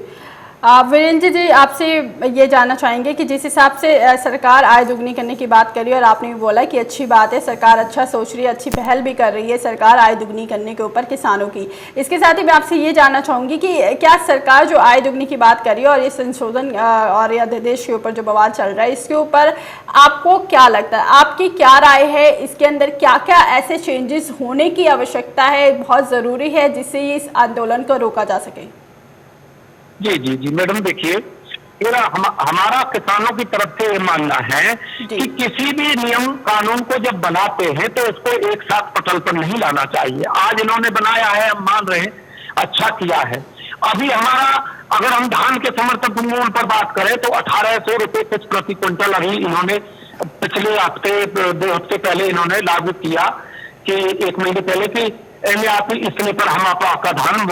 वीरेंद्र जी, आपसे ये जानना चाहेंगे कि जिस हिसाब से सरकार आय दुगनी करने की बात करी और आपने भी बोला कि अच्छी बात है, सरकार अच्छा सोच रही है, अच्छी पहल भी कर रही है सरकार आय दुगनी करने के ऊपर किसानों की। इसके साथ ही मैं आपसे ये जानना चाहूँगी कि क्या सरकार जो आय दुगनी की बात करी और ये संशोधन और अध्यादेश के ऊपर जो बवाल चल रहा है इसके ऊपर आपको क्या लगता है, आपकी क्या राय है, इसके अंदर क्या क्या ऐसे चेंजेस होने की आवश्यकता है, बहुत ज़रूरी है जिससे इस आंदोलन को रोका जा सके? जी जी जी मैडम, देखिए हमारा किसानों की तरफ से ये मानना है कि किसी भी नियम कानून को जब बनाते हैं तो उसको एक साथ पटल पर नहीं लाना चाहिए। आज इन्होंने बनाया है, हम मान रहे हैं, अच्छा किया है। अभी हमारा अगर हम धान के समर्थन मूल्य पर बात करें तो 1800 रुपए कुछ प्रति क्विंटल अभी इन्होंने पिछले हफ्ते 2 हफ्ते पहले इन्होंने लागू किया कि 1 महीने पहले की MRP इसने पर हम आपका धान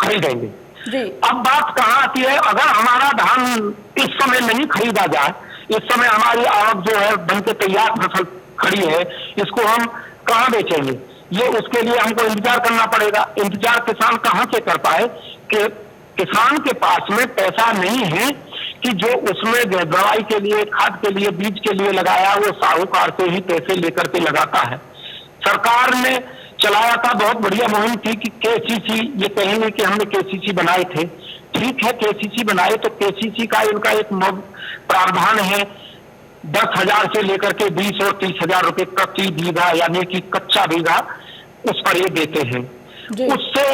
खरीदेंगे। अब बात कहाँ आती है, अगर हमारा धान इस समय नहीं खरीदा जाए, इस समय हमारी आवक जो है बन के तैयार फसल खड़ी है, इसको हम कहाँ बेचेंगे? ये उसके लिए हमको इंतजार करना पड़ेगा। इंतजार किसान कहाँ से कर पाए कि किसान के पास में पैसा नहीं है कि जो उसमें दवाई के लिए, खाद के लिए, बीज के लिए लगाया वो साहूकार से ही पैसे लेकर के लगाता है। सरकार ने चलाया था, बहुत बढ़िया मुहिम थी कि KCC, ये कहेंगे कि हमने KCC बनाए थे, ठीक है KCC बनाए तो KCC का इनका एक प्रावधान है 10,000 से लेकर के 20 और 30,000 रुपए प्रति बीघा, यानी कि कच्चा बीघा उस पर ये देते हैं। उससे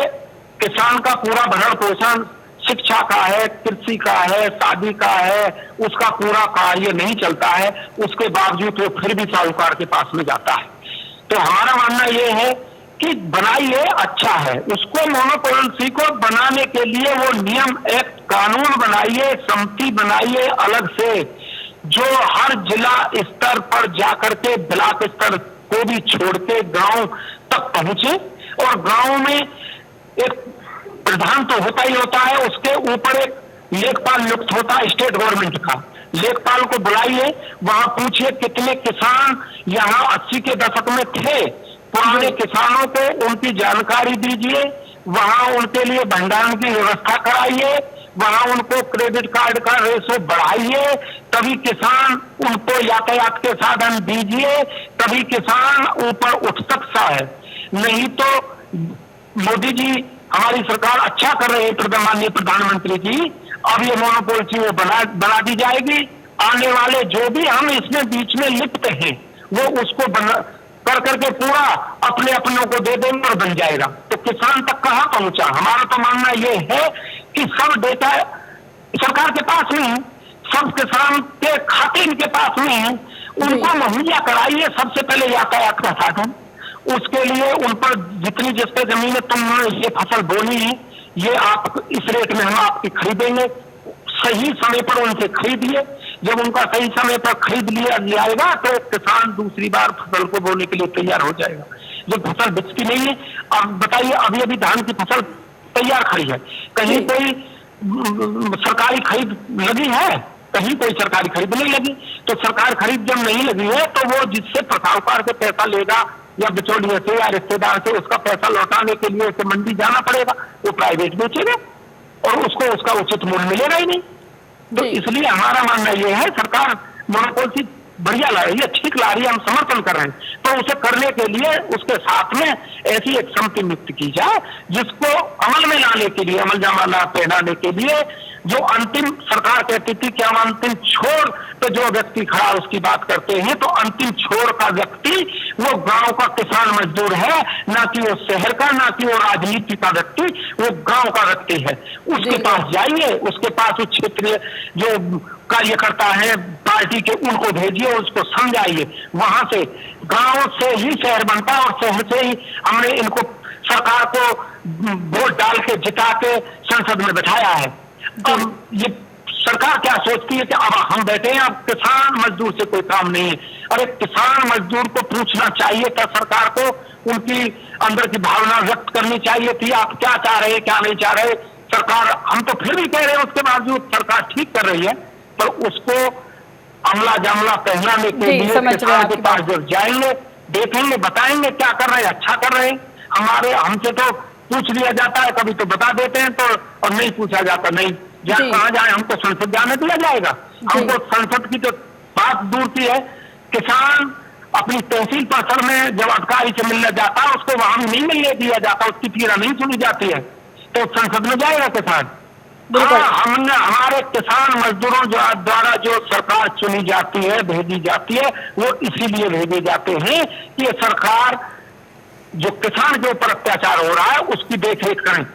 किसान का पूरा भरण पोषण शिक्षा का है, कृषि का है, शादी का है, उसका पूरा कार्य नहीं चलता है। उसके बावजूद वो फिर भी साहूकार के पास में जाता है। तो हमारा मानना ये है कि बनाइए, अच्छा है, उसको मोनोपोलिसी को बनाने के लिए वो नियम एक्ट कानून बनाइए, समिति बनाइए अलग से, जो हर जिला स्तर पर जाकर के ब्लॉक स्तर को भी छोड़ के गांव तक पहुंचे और गांव में एक प्रधान तो होता ही होता है, उसके ऊपर एक लेखपाल नियुक्त होता है स्टेट गवर्नमेंट का। लेखपाल को बुलाइए, वहां पूछिए कितने किसान यहाँ 80 के दशक में थे, पुराने किसानों को उनकी जानकारी दीजिए, वहां उनके लिए भंडारण की व्यवस्था कराइए, वहां उनको क्रेडिट कार्ड का रेशो बढ़ाइए, तभी किसान उनको यातायात के साधन दीजिए, तभी किसान ऊपर उठ सकता है। नहीं तो मोदी जी, हमारी सरकार अच्छा कर रहे हैं, माननीय प्रधानमंत्री जी, अब ये मोनोपोलिसी वो बना दी जाएगी। आने वाले जो भी हम इसमें बीच में लिप्त हैं वो उसको कर करके पूरा अपने अपनों को दे देंगे और बन जाएगा। तो किसान तक कहाँ पहुंचा? हमारा तो मानना ये है कि सब डेटा सरकार के पास में है, सब किसान के खाते इनके पास में है, उनको मुहैया कराइए सबसे पहले यातायात का साधन, उसके लिए उन पर जितनी जिस पे जमीन है तुमने ये फसल बोनी है, ये आप इस रेट में हम आपकी खरीदेंगे, सही समय पर उनसे खरीदिए। जब उनका सही समय पर खरीद लिया जाएगा तो किसान दूसरी बार फसल को बोने के लिए तैयार हो जाएगा। जब फसल बिकती नहीं है, अब बताइए, अभी अभी धान की फसल तैयार खड़ी है, कहीं कोई सरकारी खरीद लगी है? कहीं कोई सरकारी खरीद नहीं लगी। तो सरकार खरीद जब नहीं लगी है तो वो जिससे साहूकार से पैसा लेगा या बिचौलिए से या रिश्तेदार से उसका पैसा लौटाने के लिए उसे मंडी जाना पड़ेगा, वो प्राइवेट बेचेगा और उसको उसका उचित मूल्य मिलेगा ही नहीं। तो इसलिए हमारा मानना ये है, सरकार मोनोपोल से बढ़िया ला रही है, ठीक ला रही है, हम समर्थन कर रहे हैं, तो उसे करने के लिए उसके साथ में ऐसी एक समिति नियुक्त की जाए जिसको अमल में लाने के लिए, अमल जमाना पहनाने के लिए, जो अंतिम सरकार कहती थी कि हम अंतिम छोर पे जो व्यक्ति खड़ा उसकी बात करते हैं, तो अंतिम छोर का व्यक्ति वो गांव का किसान मजदूर है, ना कि वो शहर का, ना कि वो राजनीति का व्यक्ति, वो गांव का व्यक्ति है। उसके पास जाइए, उसके पास उस क्षेत्रीय जो कार्यकर्ता है पार्टी के, उनको भेजिए, उसको समझाइए। वहां से गांव से ही शहर बनता है और शहर से ही हमने इनको सरकार को वोट डाल के जिता के संसद में बैठाया है। अब ये सरकार क्या सोचती है कि अब हम बैठे हैं, अब किसान मजदूर से कोई काम नहीं है। अरे किसान मजदूर को पूछना चाहिए था, सरकार को उनकी अंदर की भावना व्यक्त करनी चाहिए थी, आप क्या चाह रहे हैं क्या नहीं चाह रहे। सरकार, हम तो फिर भी कह रहे हैं उसके बावजूद सरकार ठीक कर रही है, पर उसको अमला जमला पहनाने के लिए किसान के पास जब जाएंगे, देखेंगे, बताएंगे क्या कर रहे हैं, अच्छा कर रहे हैं। हमसे तो पूछ लिया जाता है, कभी तो बता देते हैं, तो और नहीं पूछा जाता, नहीं कहाँ जाए, हमको संसद जाने दिया जाएगा? हमको संसद की तो बात दूर की है, किसान अपनी तहसील परिसर में जब अधिकारी से मिलने जाता है उसको वहां नहीं मिलने दिया जाता, उसकी पीड़ा नहीं सुनी जाती है, तो संसद में जाएगा किसान? हमने हमारे किसान मजदूरों द्वारा जो सरकार चुनी जाती है, भेजी जाती है, वो इसीलिए भेजे जाते हैं कि ये सरकार जो किसान के ऊपर अत्याचार हो रहा है उसकी देखरेख करें।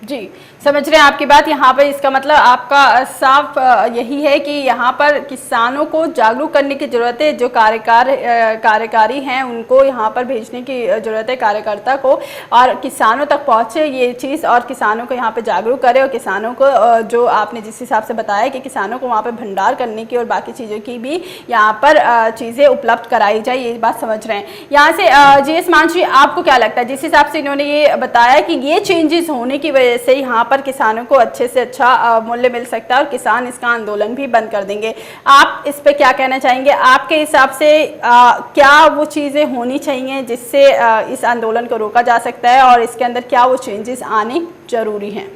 जी, समझ रहे हैं आपकी बात। यहाँ पर इसका मतलब आपका साफ यही है कि यहाँ पर किसानों को जागरूक करने की जरूरत है, जो कार्यकारी हैं उनको यहाँ पर भेजने की जरूरत है, कार्यकर्ता को, और किसानों तक पहुँचे ये चीज़, और किसानों को यहाँ पे जागरूक करे, और किसानों को जो आपने जिस हिसाब से बताया कि किसानों को वहाँ पे भंडार करने की और बाकी चीज़ों की भी यहाँ पर चीज़ें उपलब्ध कराई जाए, ये बात समझ रहे हैं। यहाँ से जीएस मान जी, आपको क्या लगता है, जिस हिसाब से इन्होंने ये बताया कि ये चेंजेस होने की वजह से यहाँ पर किसानों को अच्छे से अच्छा मूल्य मिल सकता है और किसान इसका आंदोलन भी बंद कर देंगे, आप इस पे क्या कहना चाहेंगे? आपके हिसाब से क्या वो चीज़ें होनी चाहिए जिससे इस आंदोलन को रोका जा सकता है, और इसके अंदर क्या वो चेंजेस आने जरूरी हैं?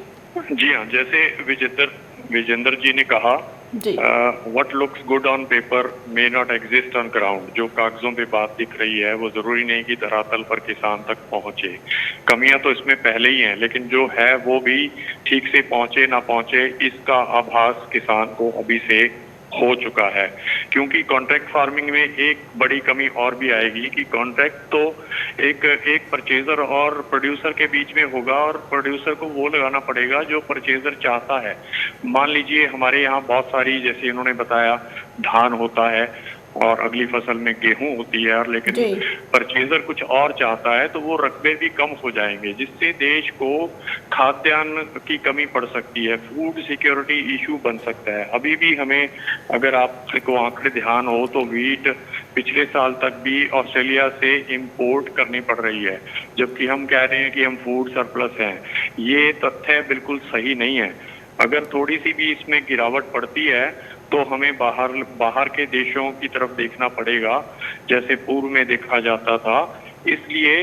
जी हाँ, जैसे विजेंद्र जी ने कहा, what looks good on paper may not exist on ground. जो कागजों पे बात दिख रही है वो जरूरी नहीं कि धरातल पर किसान तक पहुंचे। कमियां तो इसमें पहले ही हैं, लेकिन जो है वो भी ठीक से पहुंचे ना पहुंचे, इसका आभास किसान को अभी से हो चुका है। क्योंकि कॉन्ट्रैक्ट फार्मिंग में एक बड़ी कमी और भी आएगी कि कॉन्ट्रैक्ट तो एक परचेजर और प्रोड्यूसर के बीच में होगा, और प्रोड्यूसर को वो लगाना पड़ेगा जो परचेजर चाहता है। मान लीजिए हमारे यहाँ बहुत सारी, जैसे इन्होंने बताया, धान होता है और अगली फसल में गेहूं होती है, और लेकिन परचेजर कुछ और चाहता है, तो वो रकबे भी कम हो जाएंगे, जिससे देश को खाद्यान्न की कमी पड़ सकती है, फूड सिक्योरिटी इशू बन सकता है। अभी भी हमें, अगर आपको आंकड़े ध्यान हो तो वीट पिछले साल तक भी ऑस्ट्रेलिया से इंपोर्ट करनी पड़ रही है, जबकि हम कह रहे हैं कि हम फूड सरप्लस हैं। ये तथ्य बिल्कुल सही नहीं है। अगर थोड़ी सी भी इसमें गिरावट पड़ती है तो हमें बाहर के देशों की तरफ देखना पड़ेगा, जैसे पूर्व में देखा जाता था। इसलिए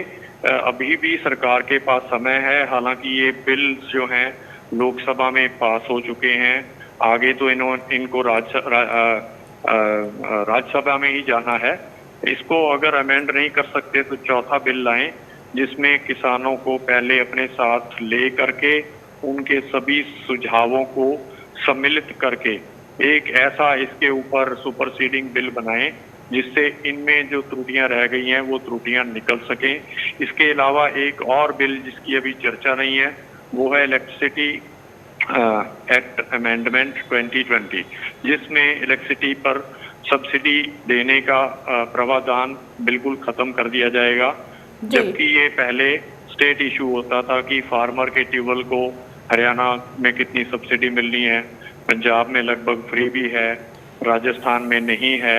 अभी भी सरकार के पास समय है। हालांकि ये बिल जो हैं लोकसभा में पास हो चुके हैं, आगे तो इनको राज्यसभा में ही जाना है। इसको अगर अमेंड नहीं कर सकते तो चौथा बिल लाएं, जिसमें किसानों को पहले अपने साथ ले करके उनके सभी सुझावों को सम्मिलित करके एक ऐसा इसके ऊपर सुपरसीडिंग बिल बनाएं जिससे इनमें जो त्रुटियां रह गई हैं वो त्रुटियां निकल सकें। इसके अलावा एक और बिल जिसकी अभी चर्चा नहीं है वो है इलेक्ट्रिसिटी एक्ट अमेंडमेंट 2020, जिसमें इलेक्ट्रिसिटी पर सब्सिडी देने का प्रावधान बिल्कुल खत्म कर दिया जाएगा। जबकि ये पहले स्टेट इशू होता था कि फार्मर के ट्यूबवेल को हरियाणा में कितनी सब्सिडी मिलनी है, पंजाब में लगभग फ्री भी है, राजस्थान में नहीं है।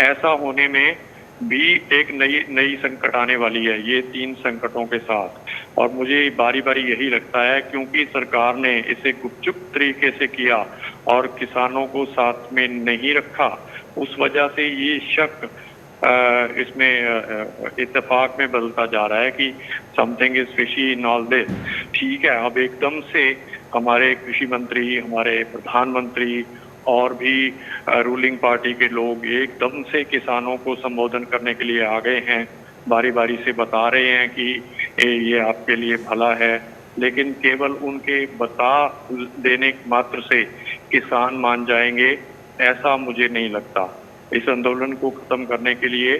ऐसा होने में भी एक नई संकट आने वाली है, ये 3 संकटों के साथ। और मुझे बारी बारी यही लगता है, क्योंकि सरकार ने इसे गुपचुप तरीके से किया और किसानों को साथ में नहीं रखा, उस वजह से ये शक इसमें इत्तेफाक में बदलता जा रहा है कि something is fishy in all this. ठीक है, अब एकदम से हमारे कृषि मंत्री, हमारे प्रधानमंत्री और भी रूलिंग पार्टी के लोग एकदम से किसानों को संबोधन करने के लिए आ गए हैं, बारी बारी से बता रहे हैं कि ये आपके लिए भला है, लेकिन केवल उनके बता देने मात्र से किसान मान जाएंगे ऐसा मुझे नहीं लगता। इस आंदोलन को खत्म करने के लिए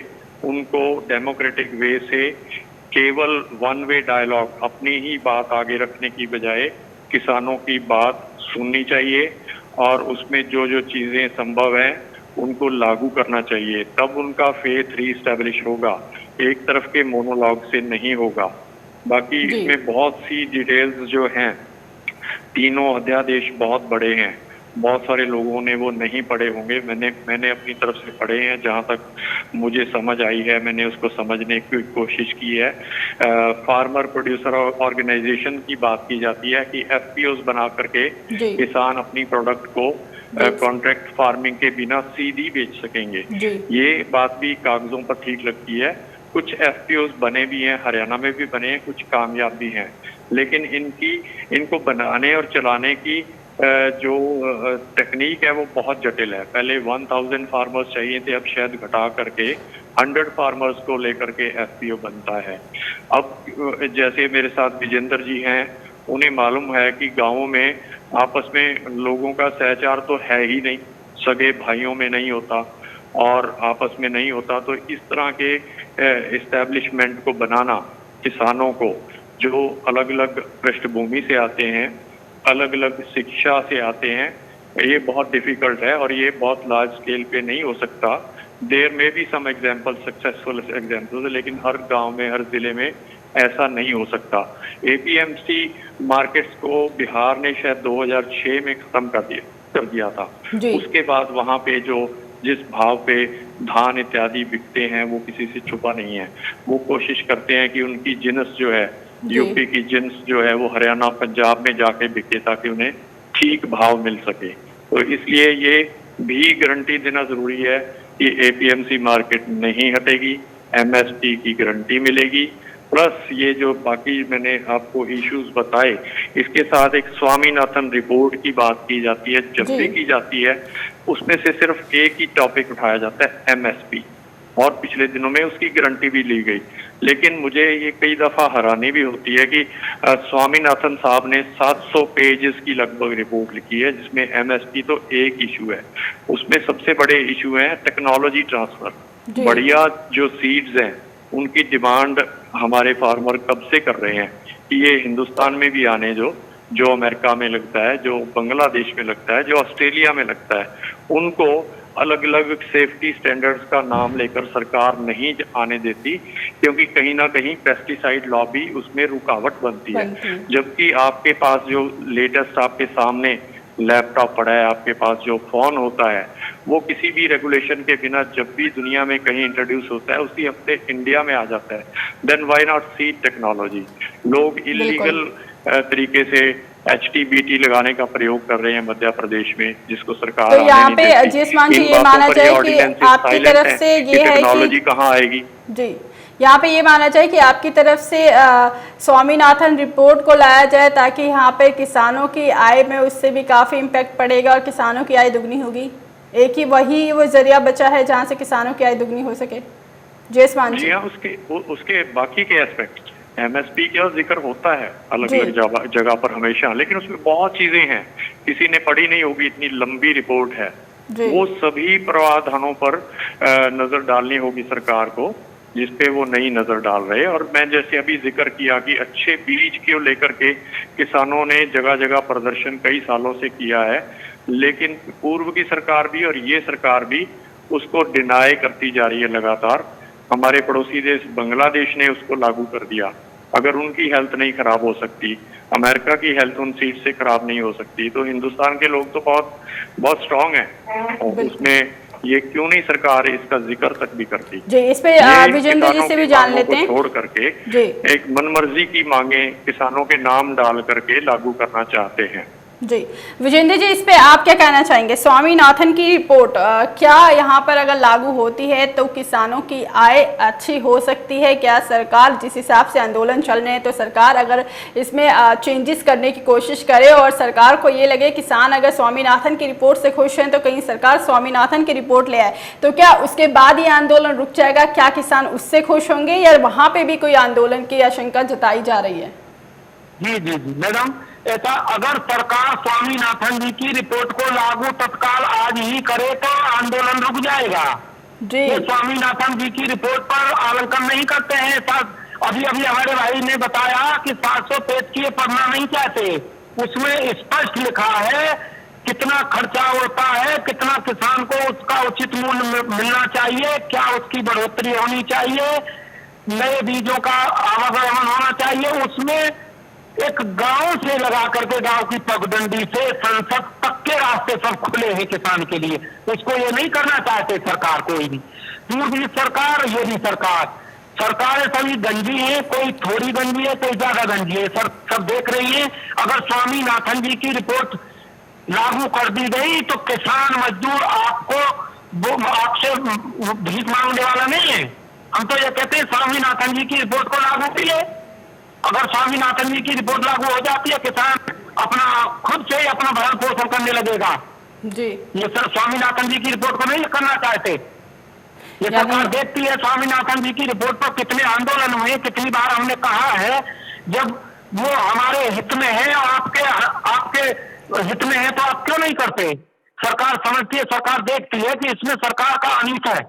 उनको डेमोक्रेटिक वे से केवल वन वे डायलॉग, अपनी ही बात आगे रखने की बजाय किसानों की बात सुननी चाहिए और उसमें जो जो चीजें संभव हैं उनको लागू करना चाहिए, तब उनका फेथ रीस्टैब्लिश होगा, एक तरफ के मोनोलॉग से नहीं होगा। बाकी इसमें बहुत सी डिटेल्स जो हैं, तीनों अध्यादेश बहुत बड़े हैं, बहुत सारे लोगों ने वो नहीं पढ़े होंगे, मैंने अपनी तरफ से पढ़े हैं, जहाँ तक मुझे समझ आई है मैंने उसको समझने की कोशिश की है। फार्मर प्रोड्यूसर ऑर्गेनाइजेशन की बात की जाती है कि FPOs बना करके किसान अपनी प्रोडक्ट को कॉन्ट्रैक्ट फार्मिंग के बिना सीधी बेच सकेंगे। ये बात भी कागजों पर ठीक लगती है। कुछ FPOs बने भी हैं, हरियाणा में भी बने हैं, कुछ कामयाब भी हैं, लेकिन इनको बनाने और चलाने की जो टेक्निक है वो बहुत जटिल है। पहले 1000 फार्मर्स चाहिए थे, अब शायद घटा करके 100 फार्मर्स को लेकर के FPO बनता है। अब जैसे मेरे साथ विजेंद्र जी हैं, उन्हें मालूम है कि गांवों में आपस में लोगों का सहचार तो है ही नहीं, सगे भाइयों में नहीं होता और आपस में नहीं होता, तो इस तरह के एस्टेब्लिशमेंट को बनाना किसानों को जो अलग अलग पृष्ठभूमि से आते हैं, अलग अलग शिक्षा से आते हैं, ये बहुत डिफिकल्ट है और ये बहुत लार्ज स्केल पे नहीं हो सकता। देयर में भी सम एग्जांपल, सक्सेसफुल एग्जांपल्स, लेकिन हर गांव में, हर जिले में ऐसा नहीं हो सकता। APMC मार्केट्स को बिहार ने शायद 2006 में खत्म कर दिया था। उसके बाद वहाँ पे जिस भाव पे धान इत्यादि बिकते हैं वो किसी से छुपा नहीं है। वो कोशिश करते हैं कि उनकी जिन्स जो है, यूपी की जिन्स जो है, वो हरियाणा पंजाब में जाके बिके ताकि उन्हें ठीक भाव मिल सके। तो इसलिए ये भी गारंटी देना जरूरी है कि APMC मार्केट नहीं हटेगी, MSP की गारंटी मिलेगी। प्लस ये जो बाकी मैंने आपको इश्यूज बताए, इसके साथ एक स्वामीनाथन रिपोर्ट की बात की जाती है, जब भी की जाती है उसमें से सिर्फ एक ही टॉपिक उठाया जाता है, MSP, और पिछले दिनों में उसकी गारंटी भी ली गई। लेकिन मुझे ये कई दफा हैरानी भी होती है कि स्वामीनाथन साहब ने 700 पेजेस की लगभग रिपोर्ट लिखी है, जिसमें MSP तो एक इशू है, उसमें सबसे बड़े इशू हैं टेक्नोलॉजी ट्रांसफर। बढ़िया जो सीड्स हैं उनकी डिमांड हमारे फार्मर कब से कर रहे हैं कि ये हिंदुस्तान में भी आने, जो अमेरिका में लगता है, जो बांग्लादेश में लगता है, जो ऑस्ट्रेलिया में लगता है, उनको अलग अलग सेफ्टी स्टैंडर्ड्स का नाम लेकर सरकार नहीं आने देती, क्योंकि कहीं ना कहीं पेस्टिसाइड लॉबी उसमें रुकावट बनती है। जबकि आपके पास जो लेटेस्ट आपके सामने लैपटॉप पड़ा है, आपके पास जो फोन होता है, वो किसी भी रेगुलेशन के बिना जब भी दुनिया में कहीं इंट्रोड्यूस होता है उसी हफ्ते इंडिया में आ जाता है। Then why not seed technology? लोग इलीगल तरीके से HTBT लगाने का प्रयोग कर रहे हैं मध्य प्रदेश में, जिसको सरकार तो यहाँ पे जिसमान जी ये माना जाए कि आपकी तरफ से ये है टेक्नोलॉजी कहाँ आएगी? जी, यहाँ पे ये माना जाए कि आपकी तरफ से स्वामीनाथन रिपोर्ट को लाया जाए ताकि यहाँ पे किसानों की आय में उससे भी काफी इम्पैक्ट पड़ेगा और किसानों की आय दुगनी होगी। एक ही वही वो जरिया बचा है जहाँ से किसानों की आय दुगनी हो सके। जयसमान जी, उसके बाकी के एस्पेक्ट MSP का जिक्र होता है अलग अलग जगह पर हमेशा, लेकिन उसमें बहुत चीजें हैं, किसी ने पढ़ी नहीं होगी, इतनी लंबी रिपोर्ट है। वो सभी प्रावधानों पर नजर डालनी होगी सरकार को, जिसपे वो नहीं नजर डाल रहे। और मैं जैसे अभी जिक्र किया कि अच्छे बीज को लेकर के किसानों ने जगह जगह प्रदर्शन कई सालों से किया है, लेकिन पूर्व की सरकार भी और ये सरकार भी उसको डिनाई करती जा रही है लगातार। हमारे पड़ोसी देश बांग्लादेश ने उसको लागू कर दिया। अगर उनकी हेल्थ नहीं खराब हो सकती, अमेरिका की हेल्थ उन सीट से खराब नहीं हो सकती, तो हिंदुस्तान के लोग तो बहुत बहुत स्ट्रांग हैं। और उसमें ये क्यों नहीं सरकार इसका जिक्र तक भी करती? जी, इस पे विजेंद्र जी से भी जान लेते हैं। छोड़ करके एक मनमर्जी की मांगे किसानों के नाम डाल करके लागू करना चाहते हैं। जी विजेंद्र जी, इस पे आप क्या कहना चाहेंगे? स्वामीनाथन की रिपोर्ट क्या यहाँ पर अगर लागू होती है तो किसानों की आय अच्छी हो सकती है? क्या सरकार, जिस हिसाब से आंदोलन चल रहे हैं, तो सरकार अगर इसमें चेंजेस करने की कोशिश करे और सरकार को ये लगे किसान अगर स्वामीनाथन की रिपोर्ट से खुश हैं तो कहीं सरकार स्वामीनाथन की रिपोर्ट ले आए, तो क्या उसके बाद ये आंदोलन रुक जाएगा? क्या किसान उससे खुश होंगे या वहाँ पे भी कोई आंदोलन की आशंका जताई जा रही है? जी जी जी मैडम, ऐसा अगर सरकार स्वामीनाथन जी की रिपोर्ट को लागू तत्काल आज ही करे तो आंदोलन रुक जाएगा। जी, ये स्वामीनाथन जी की रिपोर्ट पर आकलन नहीं करते हैं। अभी अभी हमारे भाई ने बताया कि 700 पेज की पढ़ना नहीं चाहते। उसमें स्पष्ट लिखा है कितना खर्चा होता है, कितना किसान को उसका उचित मूल्य मिलना चाहिए, क्या उसकी बढ़ोतरी होनी चाहिए, नए बीजों का आवागमन होना चाहिए। उसमें एक गांव से लगा करके गांव की पगडंडी से संसद तक के रास्ते सब खुले हैं किसान के लिए। उसको ये नहीं करना चाहते सरकार कोई भी, पूर्वी सरकार ये भी सरकारें सभी गंजी है, कोई थोड़ी गंजी है, कोई ज्यादा गंजी है, सब देख रही है। अगर स्वामीनाथन जी की रिपोर्ट लागू कर दी गई तो किसान मजदूर आपसे भीख मांगने वाला नहीं है। हम तो ये कहते हैं स्वामीनाथन जी की रिपोर्ट को लागू कीजिए। अगर स्वामीनाथन जी की रिपोर्ट लागू हो जाती है, किसान अपना खुद से अपना भरण पोषण करने लगेगा। जी, ये सर स्वामीनाथन जी की रिपोर्ट को नहीं करना चाहते। ये सरकार देखती है स्वामीनाथन जी की रिपोर्ट पर कितने आंदोलन हुए, कितनी बार हमने कहा है। जब वो हमारे हित में है और आपके हित में है तो आप क्यों नहीं करते? सरकार समझती है, सरकार देखती है कि इसमें सरकार का अनित है,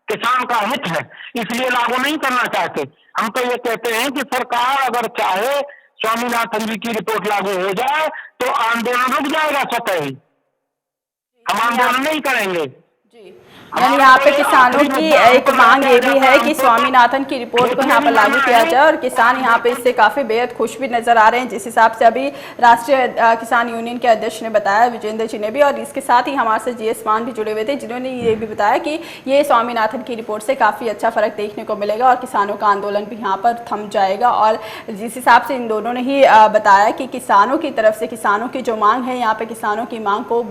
किसान का हित है, इसलिए लागू नहीं करना चाहते। हम तो ये कहते हैं कि सरकार अगर चाहे स्वामीनाथन जी की रिपोर्ट लागू हो जाए तो आंदोलन रुक जाएगा स्वतः ही, हम आंदोलन नहीं करेंगे। जी, यानी यहाँ पे किसानों की एक मांग ये भी है कि स्वामीनाथन की रिपोर्ट को यहाँ पर लागू किया जाए और किसान यहाँ पे इससे काफी बेहद खुश भी नजर आ रहे हैं, जिस हिसाब से अभी राष्ट्रीय किसान यूनियन के अध्यक्ष ने बताया, विजेंद्र जी ने भी। और इसके साथ ही हमारे से जीएस मान भी जुड़े हुए थे, जिन्होंने ये भी बताया कि ये स्वामीनाथन की रिपोर्ट से काफी अच्छा फर्क देखने को मिलेगा और किसानों का आंदोलन भी यहाँ पर थम जाएगा। और जिस हिसाब से इन दोनों ने ही बताया कि किसानों की तरफ से किसानों की जो मांग है, यहाँ पे किसानों की मांग को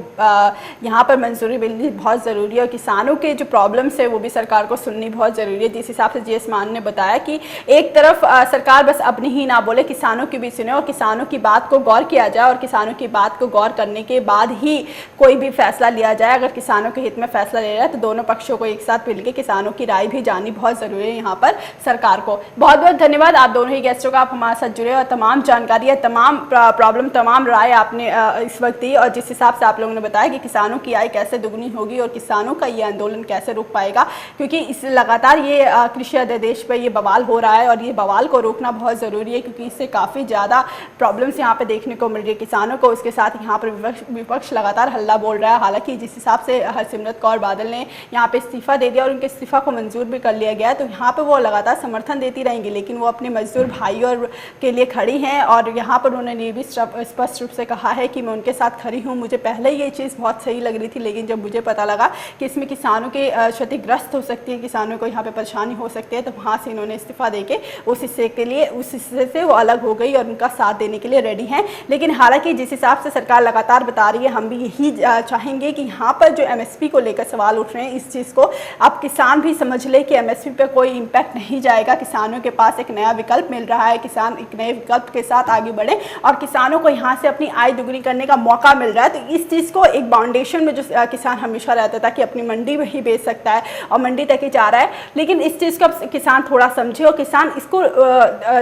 यहाँ पर मंजूरी मिलनी बहुत जरूरी है और किसानों के जो प्रॉब्लम्स है वो भी सरकार को सुननी बहुत जरूरी है। जिस हिसाब से जीएस मान ने बताया कि एक तरफ सरकार बस अपनी ही ना बोले, किसानों की भी सुने और किसानों की बात को गौर किया जाए और किसानों की बात को गौर करने के बाद ही कोई भी फैसला लिया जाए। अगर किसानों के हित में फैसला ले रहा है तो दोनों पक्षों को एक साथ मिलकर किसानों की राय भी जाननी बहुत जरूरी है यहाँ पर सरकार को। बहुत बहुत धन्यवाद आप दोनों ही गेस्टों का, आप हमारे साथ जुड़े और तमाम जानकारी, तमाम प्रॉब्लम, तमाम राय आपने इस वक्त दी और जिस हिसाब से आप लोगों ने बताया कि किसानों की आय कैसे दुगनी होगी और किसानों का ये आंदोलन कैसे रुक पाएगा, क्योंकि इस लगातार ये कृषि अध्यादेश पर ये बवाल हो रहा है और ये बवाल को रोकना बहुत ज़रूरी है, क्योंकि इससे काफ़ी ज़्यादा प्रॉब्लम्स यहाँ पे देखने को मिल रही है किसानों को। उसके साथ यहाँ पर विपक्ष लगातार हल्ला बोल रहा है। हालांकि जिस हिसाब से हरसिमरत कौर बादल ने यहाँ पे इस्तीफा दे दिया और उनके इस्तीफा को मंजूर भी कर लिया गया, तो यहाँ पर वो लगातार समर्थन देती रहेंगी, लेकिन वो अपने मजदूर भाइयों के लिए खड़ी हैं और यहाँ पर उन्होंने ये भी स्पष्ट रूप से कहा है कि मैं उनके साथ खड़ी हूँ। मुझे पहले ये चीज़ बहुत सही लग रही थी, लेकिन जब मुझे पता लगा कि इसमें किसानों के क्षतिग्रस्त हो सकती है, किसानों को यहाँ पे परेशानी हो सकती है, तो वहाँ से इन्होंने इस्तीफा देके उस हिस्से से वो अलग हो गई और उनका साथ देने के लिए रेडी हैं। लेकिन हालांकि जिस हिसाब से सरकार लगातार बता रही है, हम भी यही चाहेंगे कि यहाँ पर जो एमएसपी को लेकर सवाल उठ रहे हैं, इस चीज़ को अब किसान भी समझ ले कि एमएसपी पे कोई इम्पैक्ट नहीं जाएगा। किसानों के पास एक नया विकल्प मिल रहा है, किसान एक नए विकल्प के साथ आगे बढ़े और किसानों को यहाँ से अपनी आय दुगनी करने का मौका मिल रहा है। तो इस चीज़ को एक बाउंडेशन में जो किसान हमेशा रहता था कि अपनी मंडी में ही बेच सकता है और मंडी तक ही जा रहा है, लेकिन इस चीज़ को किसान थोड़ा समझे और किसान इसको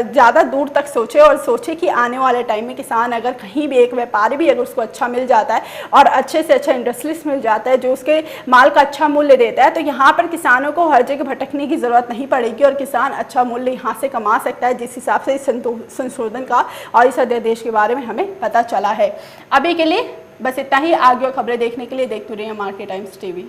ज़्यादा दूर तक सोचे और सोचे कि आने वाले टाइम में किसान अगर कहीं भी एक व्यापारी भी अगर उसको अच्छा मिल जाता है और अच्छे से अच्छा इंडस्ट्रियलिस्ट मिल जाता है जो उसके माल का अच्छा मूल्य देता है, तो यहाँ पर किसानों को हर जगह भटकने की ज़रूरत नहीं पड़ेगी और किसान अच्छा मूल्य यहाँ से कमा सकता है, जिस हिसाब से इस संशोधन का और इस अध्यादेश के बारे में हमें पता चला है। अभी के लिए बस इतना ही। आगे और खबरें देखने के लिए देखते रहिए मार्केट टाइम्स टीवी।